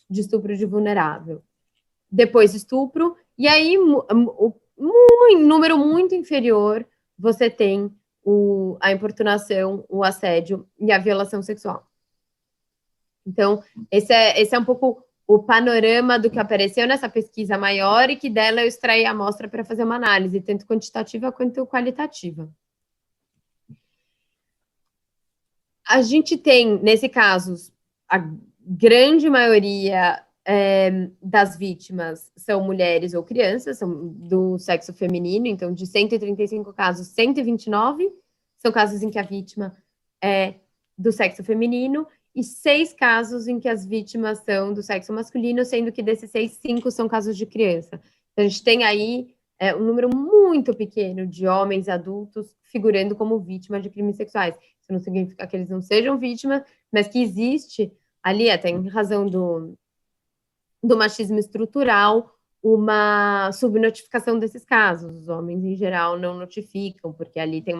de estupro de vulnerável. Depois estupro, e aí um número muito inferior você tem a importunação, o assédio e a violação sexual. Então, esse é um pouco o panorama do que apareceu nessa pesquisa maior e que dela eu extraí a amostra para fazer uma análise, tanto quantitativa quanto qualitativa. A gente tem, nesse caso, a grande maioria das vítimas são mulheres ou crianças, são do sexo feminino, então de 135 casos, 129 são casos em que a vítima é do sexo feminino e 6 casos em que as vítimas são do sexo masculino, sendo que desses 6, 5 são casos de criança. Então a gente tem aí um número muito pequeno de homens adultos figurando como vítima de crimes sexuais. Isso não significa que eles não sejam vítimas, mas que existe ali, até em razão do machismo estrutural, uma subnotificação desses casos. Os homens, em geral, não notificam, porque ali tem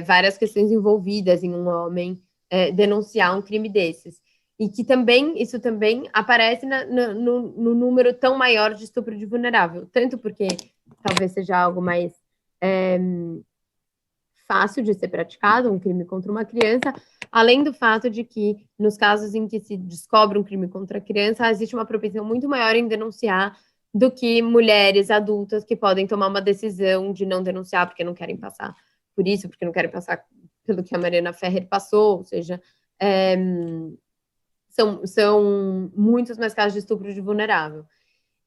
várias questões envolvidas em um homem denunciar um crime desses. E que isso também aparece no número tão maior de estupro de vulnerável. Tanto porque talvez seja algo mais fácil de ser praticado, um crime contra uma criança, além do fato de que, nos casos em que se descobre um crime contra a criança, existe uma propensão muito maior em denunciar do que mulheres adultas que podem tomar uma decisão de não denunciar porque não querem passar por isso, porque não querem passar pelo que a Mariana Ferrer passou, ou seja, são muitos mais casos de estupro de vulnerável.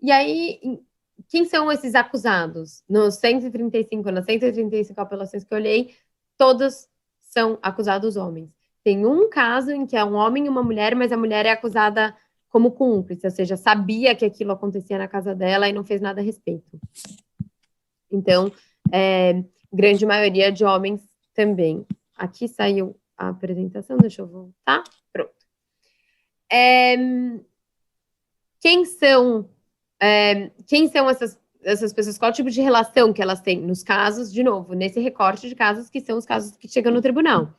E aí, quem são esses acusados? Nos 135, nas 135 apelações que eu olhei, todos são acusados homens. Tem um caso em que é um homem e uma mulher, mas a mulher é acusada como cúmplice, ou seja, sabia que aquilo acontecia na casa dela e não fez nada a respeito. Então, grande maioria de homens também. Aqui saiu a apresentação, deixa eu voltar. Pronto. Quem são essas pessoas? Qual tipo de relação que elas têm nos casos, de novo, nesse recorte de casos que são os casos que chegam no tribunal?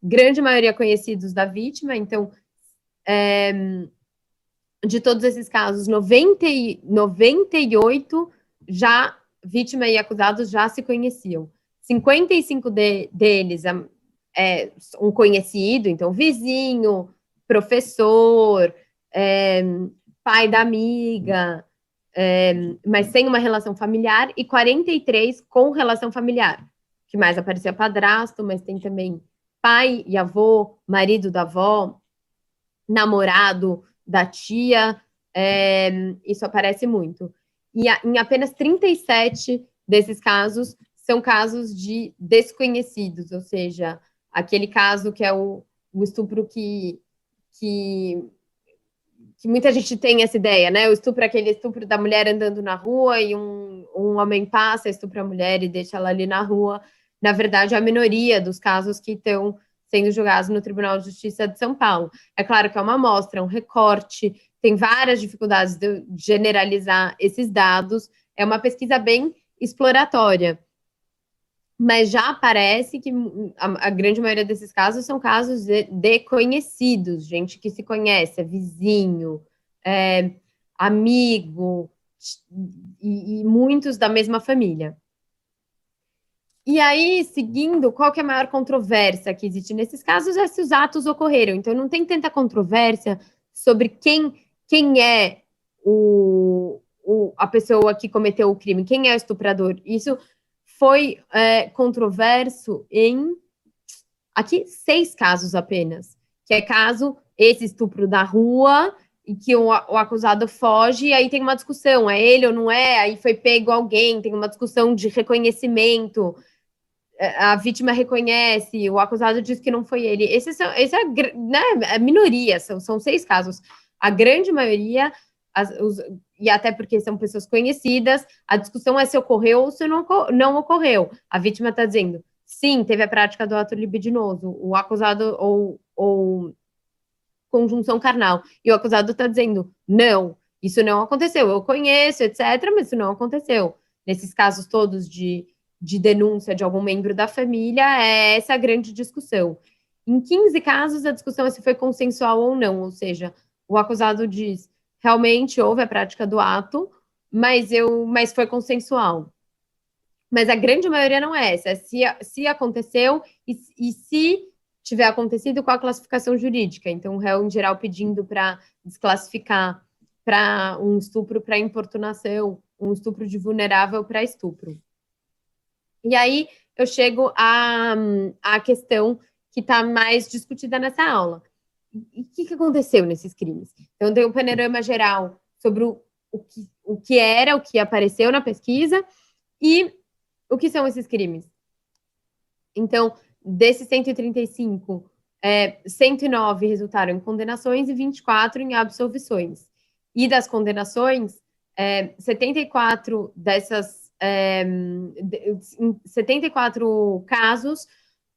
Grande maioria conhecidos da vítima, então, de todos esses casos, 98 já, vítima e acusados já se conheciam. 55 deles um conhecido, então vizinho, professor, pai da amiga, mas sem uma relação familiar, e 43 com relação familiar, que mais aparecia padrasto, mas tem também pai e avô, marido da avó, namorado da tia, isso aparece muito. E em apenas 37 desses casos, são casos de desconhecidos, ou seja, aquele caso que é o estupro que muita gente tem essa ideia, né? O estupro é aquele estupro da mulher andando na rua e um homem passa, estupra a mulher e deixa ela ali na rua. Na verdade, a minoria dos casos que estão sendo julgados no Tribunal de Justiça de São Paulo. É claro que é uma amostra, um recorte, tem várias dificuldades de generalizar esses dados, é uma pesquisa bem exploratória. Mas já parece que a grande maioria desses casos são casos de conhecidos, gente que se conhece, é vizinho, amigo, e muitos da mesma família. E aí, seguindo, qual que é a maior controvérsia que existe nesses casos é se os atos ocorreram. Então, não tem tanta controvérsia sobre quem é a pessoa que cometeu o crime, quem é o estuprador. Isso foi controverso em, aqui, 6 casos apenas, que é caso, esse estupro da rua, e que o acusado foge, e aí tem uma discussão, é ele ou não é, aí foi pego alguém, tem uma discussão de reconhecimento, a vítima reconhece, o acusado diz que não foi ele. Esse é né, a minoria, são 6 casos. A grande maioria, e até porque são pessoas conhecidas, a discussão é se ocorreu ou se não ocorreu. A vítima está dizendo, sim, teve a prática do ato libidinoso, o acusado ou conjunção carnal, e o acusado está dizendo, não, isso não aconteceu, eu conheço, etc., mas isso não aconteceu. Nesses casos todos de denúncia de algum membro da família, é essa a grande discussão. Em 15 casos, a discussão é se foi consensual ou não, ou seja, o acusado diz, realmente houve a prática do ato, mas foi consensual. Mas a grande maioria não é essa, é se aconteceu e se tiver acontecido, qual a classificação jurídica. Então, o réu, em geral, pedindo para desclassificar para um estupro para importunação, um estupro de vulnerável para estupro. E aí, eu chego à questão que está mais discutida nessa aula. E o que aconteceu nesses crimes? Então, tem um panorama geral sobre o que era, o que apareceu na pesquisa e o que são esses crimes. Então, desses 135, 109 resultaram em condenações e 24 em absolvições. E das condenações, 74 dessas 74 casos,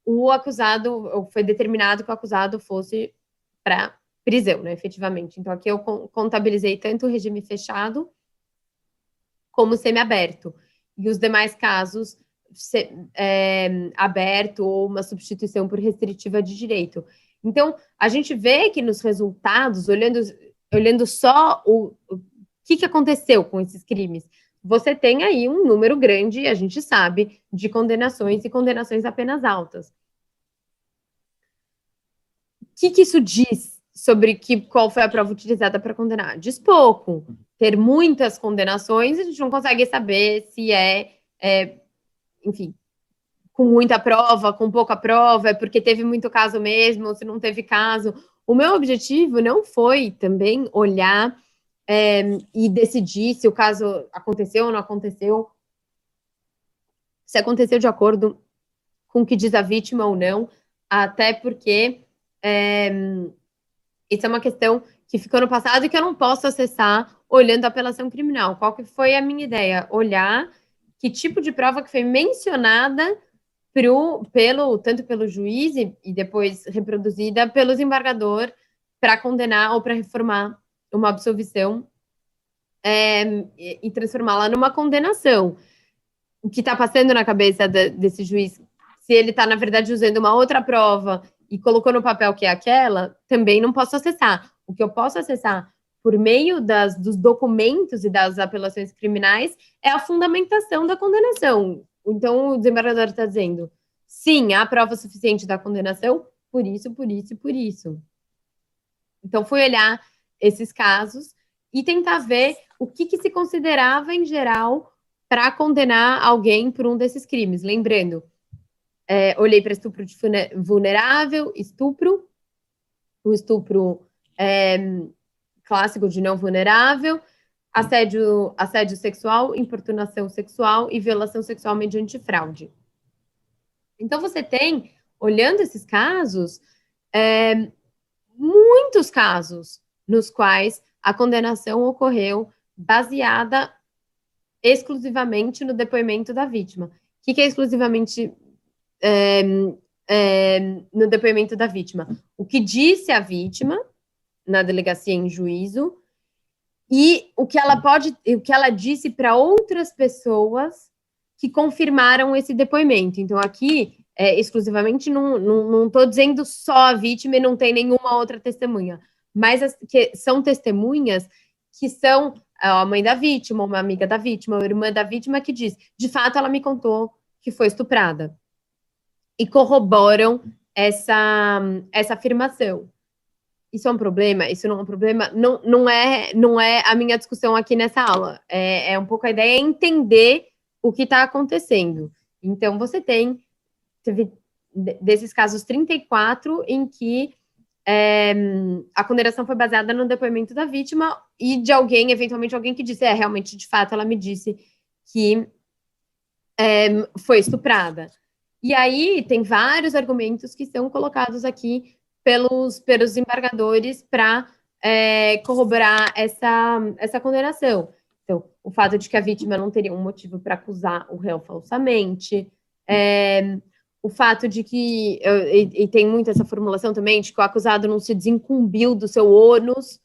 o acusado, foi determinado que o acusado fosse para prisão, né, efetivamente. Então, aqui eu contabilizei tanto o regime fechado como semiaberto. E os demais casos, aberto ou uma substituição por restritiva de direito. Então, a gente vê que nos resultados, olhando só o que aconteceu com esses crimes, você tem aí um número grande, a gente sabe, de condenações e condenações apenas altas. O que isso diz sobre qual foi a prova utilizada para condenar? Diz pouco. Ter muitas condenações, a gente não consegue saber se enfim, com muita prova, com pouca prova, é porque teve muito caso mesmo, se não teve caso. O meu objetivo não foi também olhar e decidir se o caso aconteceu ou não aconteceu, se aconteceu de acordo com o que diz a vítima ou não, até porque isso é uma questão que ficou no passado e que eu não posso acessar olhando a apelação criminal. Qual que foi a minha ideia? Olhar que tipo de prova que foi mencionada tanto pelo juiz e depois reproduzida pelo desembargador para condenar ou para reformar uma absolvição e transformá-la numa condenação. O que está passando na cabeça desse juiz, se ele está, na verdade, usando uma outra prova e colocou no papel que é aquela, também não posso acessar. O que eu posso acessar por meio dos documentos e das apelações criminais é a fundamentação da condenação. Então, o desembargador está dizendo, sim, há prova suficiente da condenação, por isso, por isso e por isso. Então, fui olhar esses casos e tentar ver o que se considerava, em geral, para condenar alguém por um desses crimes. Lembrando, olhei para estupro de vulnerável, o estupro clássico de não vulnerável, assédio sexual, importunação sexual e violação sexual mediante fraude. Então, você tem, olhando esses casos, muitos casos nos quais a condenação ocorreu baseada exclusivamente no depoimento da vítima. O que é exclusivamente no depoimento da vítima? O que disse a vítima na delegacia em juízo e o que ela disse para outras pessoas que confirmaram esse depoimento. Então, aqui, exclusivamente, não estou dizendo só a vítima e não tem nenhuma outra testemunha, mas que são testemunhas que são a mãe da vítima, uma amiga da vítima, uma irmã da vítima que diz, de fato, ela me contou que foi estuprada. E corroboram essa afirmação. Isso é um problema? Isso não é um problema? Não é a minha discussão aqui nessa aula. É um pouco a ideia, entender o que está acontecendo. Então, teve desses casos 34 em que a condenação foi baseada no depoimento da vítima e de alguém, eventualmente alguém que disse, realmente, de fato, ela me disse que foi estuprada. E aí tem vários argumentos que são colocados aqui pelos embargadores para corroborar essa condenação. Então, o fato de que a vítima não teria um motivo para acusar o réu falsamente, o fato de que, e tem muito essa formulação também, de que o acusado não se desincumbiu do seu ônus,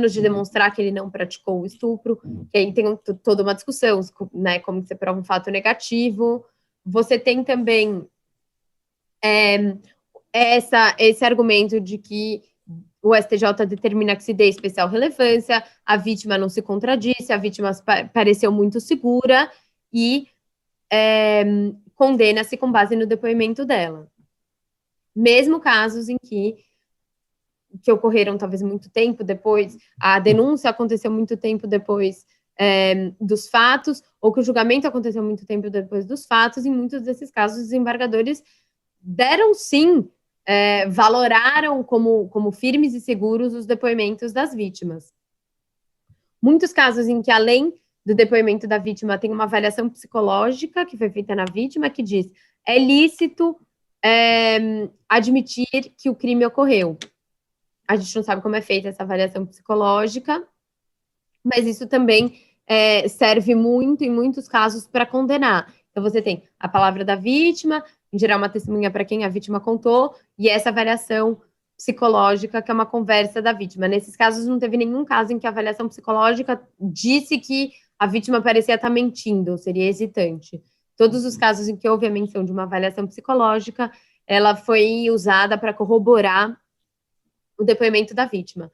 de demonstrar que ele não praticou o estupro, que aí tem toda uma discussão, né, como você prova um fato negativo. Você tem também esse argumento de que o STJ determina que se dê especial relevância, a vítima não se contradisse, a vítima pareceu muito segura e condena-se com base no depoimento dela. Mesmo casos em que ocorreram talvez muito tempo depois, a denúncia aconteceu muito tempo depois dos fatos, ou que o julgamento aconteceu muito tempo depois dos fatos, em muitos desses casos, os desembargadores deram sim, valoraram como firmes e seguros os depoimentos das vítimas. Muitos casos em que, além do depoimento da vítima, tem uma avaliação psicológica que foi feita na vítima, que diz, é lícito admitir que o crime ocorreu. A gente não sabe como é feita essa avaliação psicológica, mas isso também serve muito, em muitos casos, para condenar. Então, você tem a palavra da vítima, em geral, uma testemunha para quem a vítima contou, e essa avaliação psicológica, que é uma conversa da vítima. Nesses casos, não teve nenhum caso em que a avaliação psicológica disse que a vítima parecia estar mentindo, ou seria hesitante. Todos os casos em que houve a menção de uma avaliação psicológica, ela foi usada para corroborar o depoimento da vítima.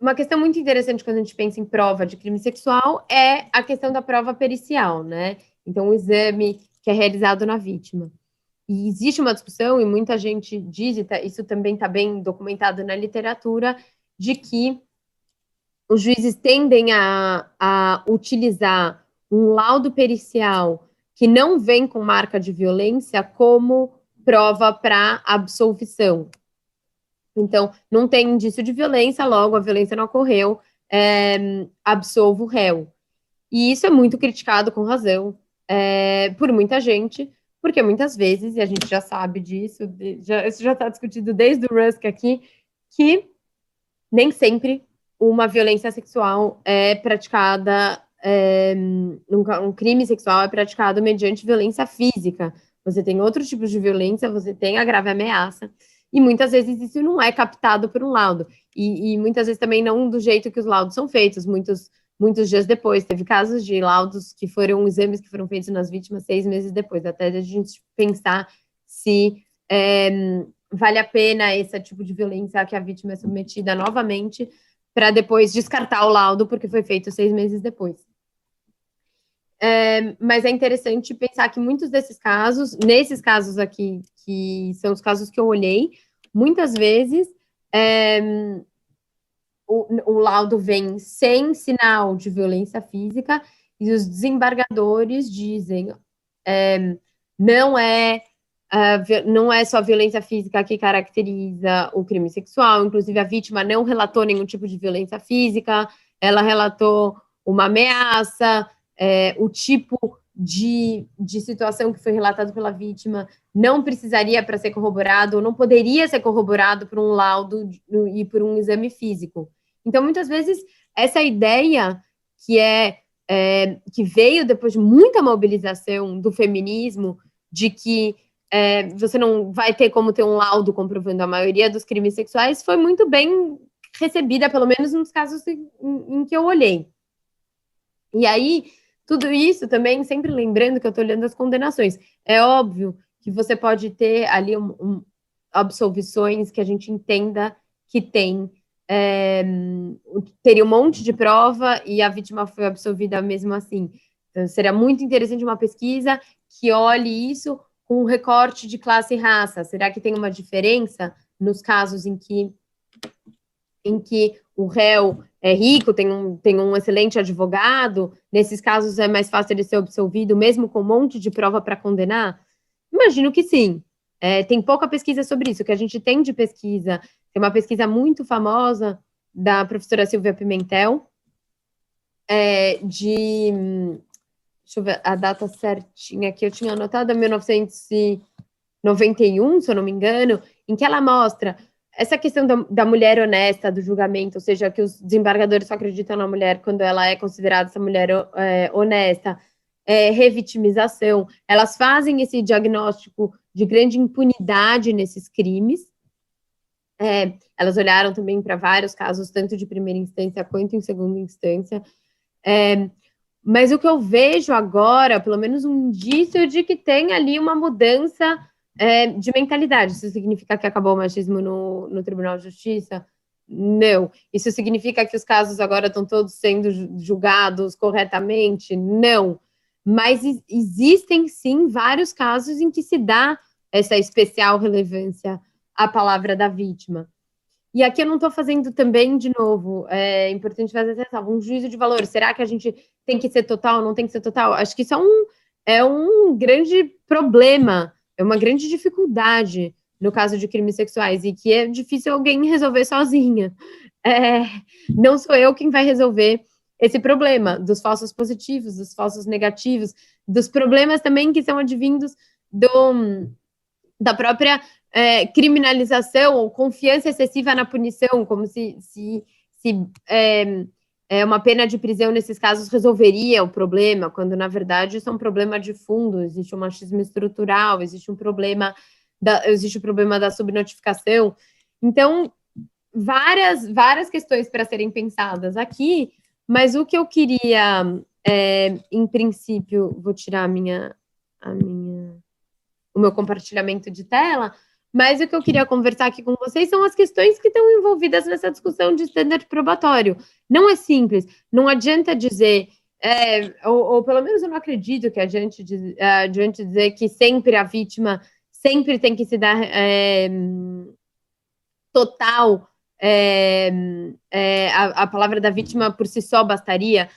uma questão muito interessante quando a gente pensa em prova de crime sexual é a questão da prova pericial, né? Então, o exame que é realizado na vítima. E existe uma discussão, e muita gente diz, e isso também está bem documentado na literatura, de que os juízes tendem a utilizar um laudo pericial que não vem com marca de violência como prova para absolvição. Então, não tem indício de violência, logo a violência não ocorreu, absolvo o réu. E isso é muito criticado com razão por muita gente, porque muitas vezes, e a gente já sabe disso, isso já está discutido desde o Rusk aqui, que nem sempre uma violência sexual é praticada, um crime sexual é praticado mediante violência física. Você tem outros tipos de violência, você tem a grave ameaça, e muitas vezes isso não é captado por um laudo. E muitas vezes também não do jeito que os laudos são feitos, muitos dias depois. Teve casos de laudos que foram exames que foram feitos nas vítimas 6 meses depois, até a gente pensar se vale a pena esse tipo de violência que a vítima é submetida novamente para depois descartar o laudo porque foi feito 6 meses depois. Mas é interessante pensar que muitos desses casos, nesses casos aqui, que são os casos que eu olhei, muitas vezes o laudo vem sem sinal de violência física e os desembargadores dizem não é só violência física que caracteriza o crime sexual, inclusive a vítima não relatou nenhum tipo de violência física, ela relatou uma ameaça, o tipo de situação que foi relatado pela vítima não precisaria para ser corroborado, ou não poderia ser corroborado por um laudo e por um exame físico. Então, muitas vezes, essa ideia que veio depois de muita mobilização do feminismo, de que você não vai ter como ter um laudo comprovando a maioria dos crimes sexuais, foi muito bem recebida, pelo menos nos casos em que eu olhei. E aí, tudo isso também, sempre lembrando que eu estou olhando as condenações. É óbvio que você pode ter ali absolvições que a gente entenda que teria um monte de prova e a vítima foi absolvida mesmo assim. Então, seria muito interessante uma pesquisa que olhe isso com um recorte de classe e raça. Será que tem uma diferença nos casos em que o réu é rico, tem um excelente advogado? Nesses casos é mais fácil ele ser absolvido, mesmo com um monte de prova para condenar? Imagino que sim. Tem pouca pesquisa sobre isso. O que a gente tem de pesquisa, tem uma pesquisa muito famosa da professora Silvia Pimentel, deixa eu ver a data certinha aqui, eu tinha anotado, 1991, se eu não me engano, em que ela mostra essa questão da mulher honesta, do julgamento, ou seja, que os desembargadores só acreditam na mulher quando ela é considerada essa mulher honesta, revitimização, elas fazem esse diagnóstico de grande impunidade nesses crimes. Elas olharam também para vários casos, tanto de primeira instância quanto em segunda instância. Mas o que eu vejo agora, pelo menos um indício de que tem ali uma mudança de mentalidade. Isso significa que acabou o machismo no Tribunal de Justiça? Não. Isso significa que os casos agora estão todos sendo julgados corretamente? Não. Mas existem, sim, vários casos em que se dá essa especial relevância à palavra da vítima. E aqui eu não estou fazendo também, de novo, é importante fazer um juízo de valor. Será que a gente tem que ser total, não tem que ser total? Acho que isso é um grande problema, é uma grande dificuldade no caso de crimes sexuais, e que é difícil alguém resolver sozinha. Não sou eu quem vai resolver esse problema dos falsos positivos, dos falsos negativos, dos problemas também que são advindos da própria criminalização ou confiança excessiva na punição, como se uma pena de prisão nesses casos resolveria o problema, quando na verdade isso é um problema de fundo, existe um machismo estrutural, existe o problema da subnotificação. Então, várias questões para serem pensadas aqui, mas o que eu queria, em princípio, vou tirar o meu compartilhamento de tela, Mas o que eu queria conversar aqui com vocês são as questões que estão envolvidas nessa discussão de standard probatório. Não é simples, não adianta dizer, ou pelo menos eu não acredito que adiante dizer que sempre a vítima sempre tem que se dar total, a palavra da vítima por si só bastaria.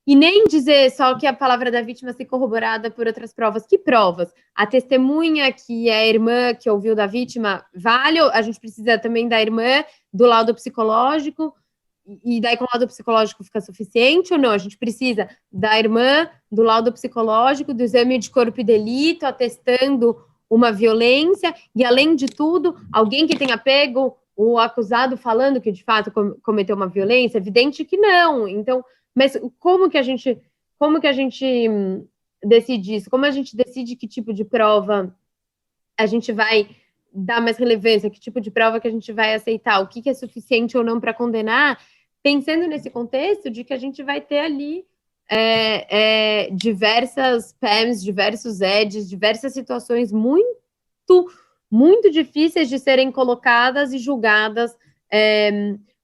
E nem dizer só que a palavra da vítima se corroborada por outras provas. Que provas? A testemunha, que é a irmã que ouviu da vítima, vale? A gente precisa também da irmã, do laudo psicológico, e daí com o laudo psicológico fica suficiente ou não? A gente precisa da irmã, do laudo psicológico, do exame de corpo e delito, atestando uma violência, e além de tudo, alguém que tenha pego o acusado falando que de fato cometeu uma violência? Evidente que não. Então, mas como que a gente decide isso? Como a gente decide que tipo de prova a gente vai dar mais relevância? Que tipo de prova que a gente vai aceitar? O que é suficiente ou não para condenar? Pensando nesse contexto de que a gente vai ter ali diversas PEMs, diversos EDs, diversas situações muito, muito difíceis de serem colocadas e julgadas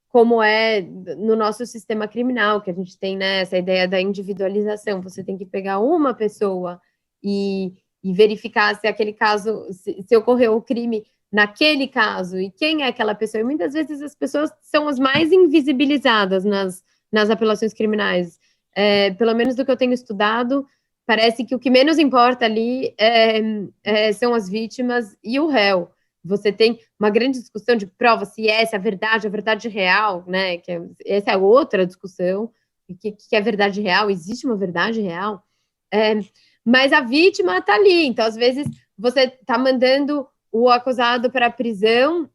como é no nosso sistema criminal, que a gente tem, né, essa ideia da individualização. Você tem que pegar uma pessoa e verificar se aquele caso, se ocorreu o crime naquele caso, e quem é aquela pessoa. E muitas vezes as pessoas são as mais invisibilizadas nas apelações criminais. Pelo menos do que eu tenho estudado, parece que o que menos importa ali são as vítimas e o réu. Você tem uma grande discussão de prova, se essa é a verdade real, né? Essa é outra discussão. O que é verdade real? Existe uma verdade real? Mas a vítima está ali. Então, às vezes, você está mandando o acusado para a prisão.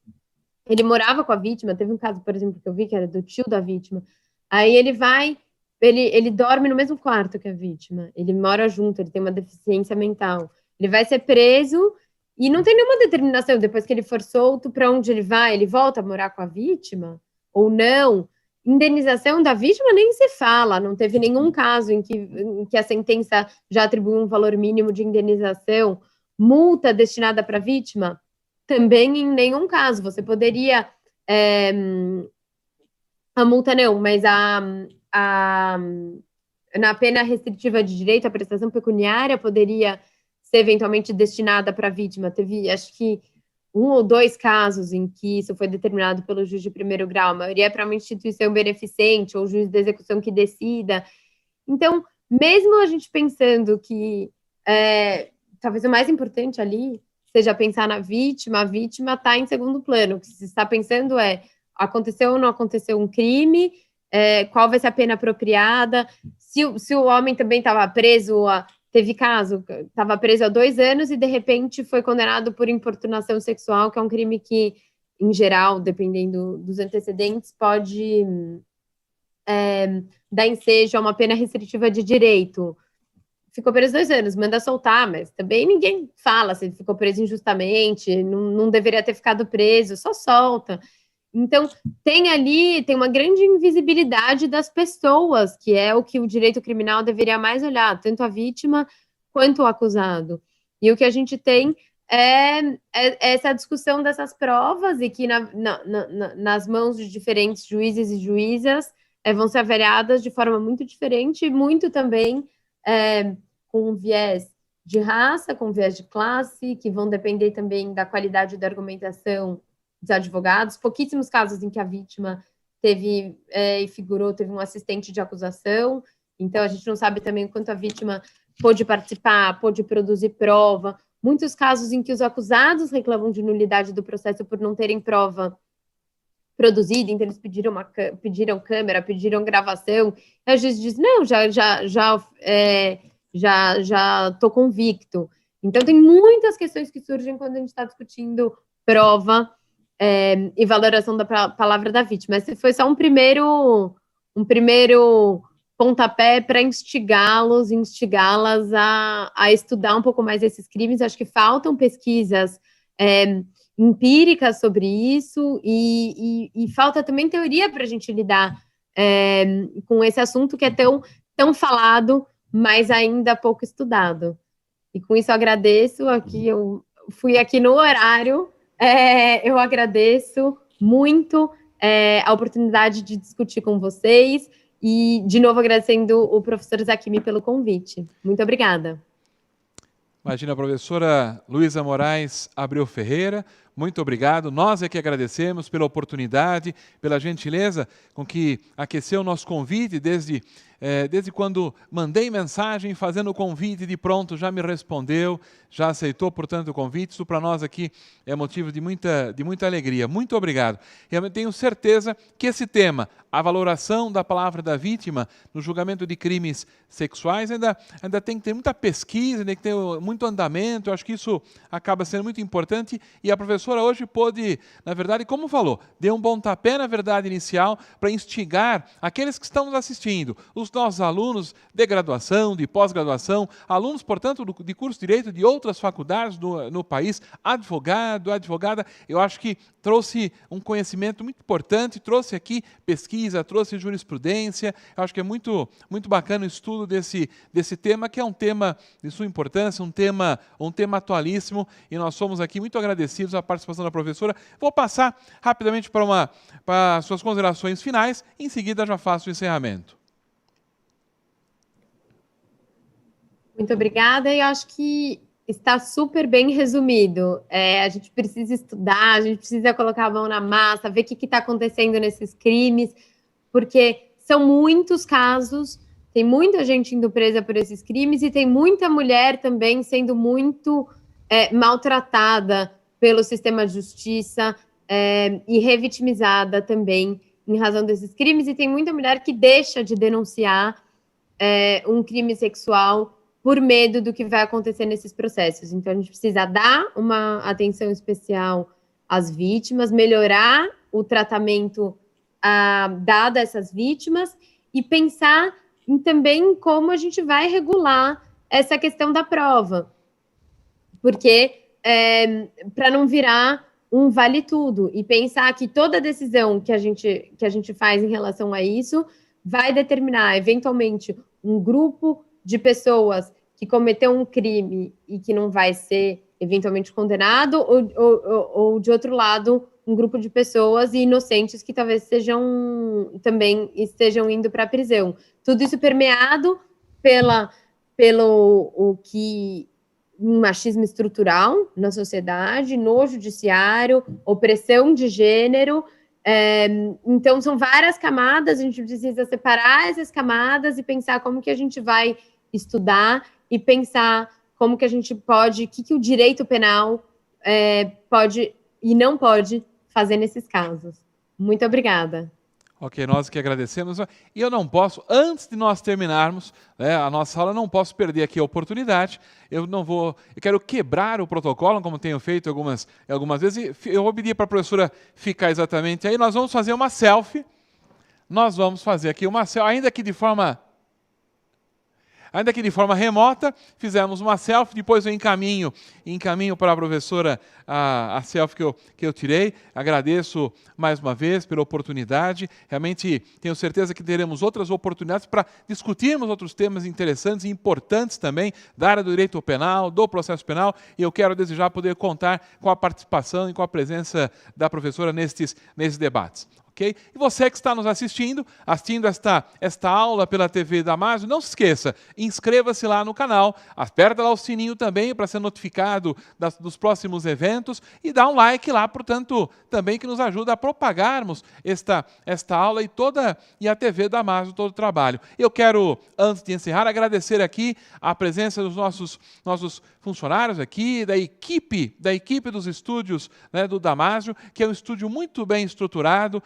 Ele morava com a vítima. Teve um caso, por exemplo, que eu vi, que era do tio da vítima. Aí ele dorme no mesmo quarto que a vítima. Ele mora junto, ele tem uma deficiência mental. Ele vai ser preso e não tem nenhuma determinação, depois que ele for solto, para onde ele vai? Ele volta a morar com a vítima? Ou não? Indenização da vítima nem se fala, não teve nenhum caso em que a sentença já atribuiu um valor mínimo de indenização. Multa destinada para a vítima? Também em nenhum caso. Você poderia... a multa não, mas na pena restritiva de direito, a prestação pecuniária poderia ser eventualmente destinada para a vítima. Teve, acho que, 1 ou 2 casos em que isso foi determinado pelo juiz de primeiro grau. A maioria é para uma instituição beneficente ou juiz de execução que decida. Então, mesmo a gente pensando que talvez o mais importante ali seja pensar na vítima, a vítima está em segundo plano. O que se está pensando aconteceu ou não aconteceu um crime, qual vai ser a pena apropriada, se o homem também estava preso teve caso, estava preso há 2 anos e, de repente, foi condenado por importunação sexual, que é um crime que, em geral, dependendo dos antecedentes, pode dar ensejo a uma pena restritiva de direito. Ficou preso 2 anos, manda soltar, mas também ninguém fala se ele ficou preso injustamente, não deveria ter ficado preso, só solta. Então, tem uma grande invisibilidade das pessoas, que é o que o direito criminal deveria mais olhar, tanto a vítima quanto o acusado. E o que a gente tem é essa discussão dessas provas, e que nas mãos de diferentes juízes e juízas vão ser avaliadas de forma muito diferente, e muito também com um viés de raça, com um viés de classe, que vão depender também da qualidade da argumentação dos advogados. Pouquíssimos casos em que a vítima teve um assistente de acusação, então a gente não sabe também o quanto a vítima pôde participar, pôde produzir prova. Muitos casos em que os acusados reclamam de nulidade do processo por não terem prova produzida, então eles pediram câmera, pediram gravação, e a juiz diz, não, já estou convicto. Então tem muitas questões que surgem quando a gente está discutindo prova e valoração da palavra da vítima. Esse foi só um primeiro pontapé para instigá-las a estudar um pouco mais esses crimes. Acho que faltam pesquisas empíricas sobre isso, e falta também teoria para a gente lidar com esse assunto que é tão falado, mas ainda pouco estudado. E com isso eu agradeço. Eu fui aqui no horário, Eu agradeço muito a oportunidade de discutir com vocês e, de novo, agradecendo o professor Zaquimi pelo convite. Muito obrigada. Imagina, a professora Luísa Moraes Abreu Ferreira, muito obrigado. Nós é que agradecemos pela oportunidade, pela gentileza com que aqueceu o nosso convite desde quando mandei mensagem fazendo o convite, de pronto já me respondeu, já aceitou, portanto, o convite. Isso para nós aqui é motivo de muita alegria. Muito obrigado. Eu tenho certeza que esse tema, a valoração da palavra da vítima no julgamento de crimes sexuais, ainda tem que ter muita pesquisa, tem que ter muito andamento. Eu acho que isso acaba sendo muito importante e a professora hoje pôde, na verdade, como falou, deu um pontapé, na verdade, inicial para instigar aqueles que estão nos assistindo, os nossos alunos de graduação, de pós-graduação, alunos, portanto, de curso de Direito de outras faculdades no país, advogado, advogada. Eu acho que trouxe um conhecimento muito importante, trouxe aqui pesquisa, trouxe jurisprudência. Eu acho que é muito bacana o estudo desse tema, que é um tema de sua importância, um tema atualíssimo, e nós somos aqui muito agradecidos à participação da professora. Vou passar rapidamente para suas considerações finais, em seguida já faço o encerramento. Muito obrigada, e eu acho que está super bem resumido. A gente precisa estudar, a gente precisa colocar a mão na massa, ver o que está acontecendo nesses crimes, porque são muitos casos, tem muita gente indo presa por esses crimes e tem muita mulher também sendo muito maltratada pelo sistema de justiça e revitimizada também em razão desses crimes, e tem muita mulher que deixa de denunciar um crime sexual por medo do que vai acontecer nesses processos. Então, a gente precisa dar uma atenção especial às vítimas, melhorar o tratamento dado a essas vítimas e pensar também como a gente vai regular essa questão da prova. Porque, para não virar um vale tudo, e pensar que toda decisão que a gente faz em relação a isso vai determinar, eventualmente, um grupo de pessoas que cometeu um crime e que não vai ser eventualmente condenado, ou de outro lado, um grupo de pessoas inocentes que talvez também estejam indo para a prisão. Tudo isso permeado pelo um machismo estrutural na sociedade, no judiciário, opressão de gênero. Então, são várias camadas, a gente precisa separar essas camadas e pensar como que a gente vai estudar e pensar como que a gente pode, o que o direito penal pode e não pode fazer nesses casos. Muito obrigada. Ok, nós que agradecemos. E eu não posso, antes de nós terminarmos a nossa aula, não posso perder aqui a oportunidade. Eu quero quebrar o protocolo, como tenho feito algumas vezes. Eu vou pedir para a professora ficar exatamente aí. Nós vamos fazer uma selfie. Nós vamos fazer aqui uma selfie, ainda que de forma remota. Fizemos uma selfie, depois eu encaminho para a professora a selfie que eu tirei. Agradeço mais uma vez pela oportunidade. Realmente tenho certeza que teremos outras oportunidades para discutirmos outros temas interessantes e importantes também da área do direito penal, do processo penal, e eu quero desde já poder contar com a participação e com a presença da professora nesses debates. Okay? E você que está nos assistindo esta aula pela TV Damásio, não se esqueça, inscreva-se lá no canal, aperta lá o sininho também para ser notificado dos próximos eventos e dá um like lá, portanto, também que nos ajuda a propagarmos esta aula e a TV Damásio, todo o trabalho. Eu quero, antes de encerrar, agradecer aqui a presença dos nossos funcionários aqui, da equipe dos estúdios, do Damásio, que é um estúdio muito bem estruturado.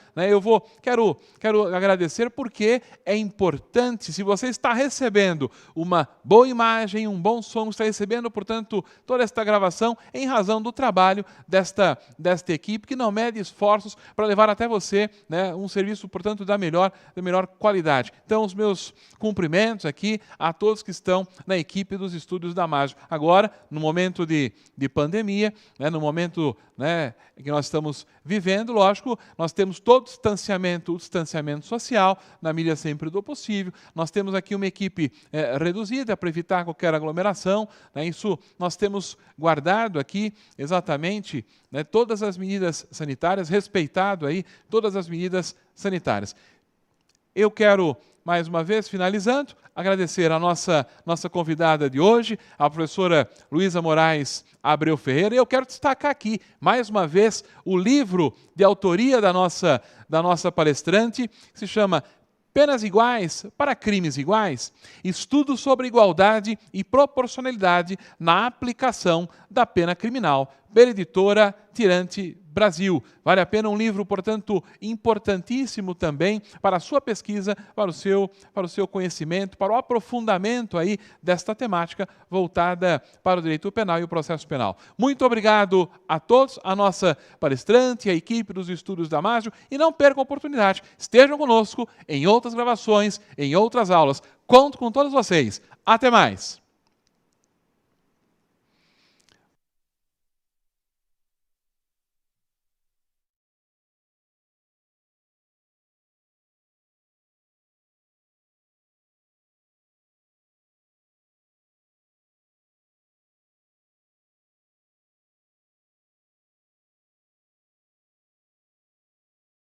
Quero agradecer porque é importante, se você está recebendo uma boa imagem, um bom som, está recebendo, portanto, toda esta gravação em razão do trabalho desta equipe, que não mede esforços para levar até você um serviço, portanto, da melhor qualidade. Então, os meus cumprimentos aqui a todos que estão na equipe dos estúdios Damásio. Agora, no momento de pandemia, no momento que nós estamos vivendo, lógico, nós temos todo o distanciamento social, na medida sempre do possível. Nós temos aqui uma equipe reduzida para evitar qualquer aglomeração, né? Isso nós temos guardado aqui exatamente, né, todas as medidas sanitárias, respeitado aí todas as medidas sanitárias. Eu quero, mais uma vez, finalizando, agradecer a nossa convidada de hoje, a professora Luísa Moraes Abreu Ferreira. E eu quero destacar aqui, mais uma vez, o livro de autoria da nossa palestrante, que se chama Penas Iguais para Crimes Iguais, estudo sobre igualdade e proporcionalidade na aplicação da pena criminal, pela editora Tirante Brasil. Vale a pena, um livro, portanto, importantíssimo também para a sua pesquisa, para o seu conhecimento, para o aprofundamento aí desta temática voltada para o direito penal e o processo penal. Muito obrigado a todos, a nossa palestrante, a equipe dos estudos Damásio, e não percam a oportunidade, estejam conosco em outras gravações, em outras aulas. Conto com todos vocês. Até mais!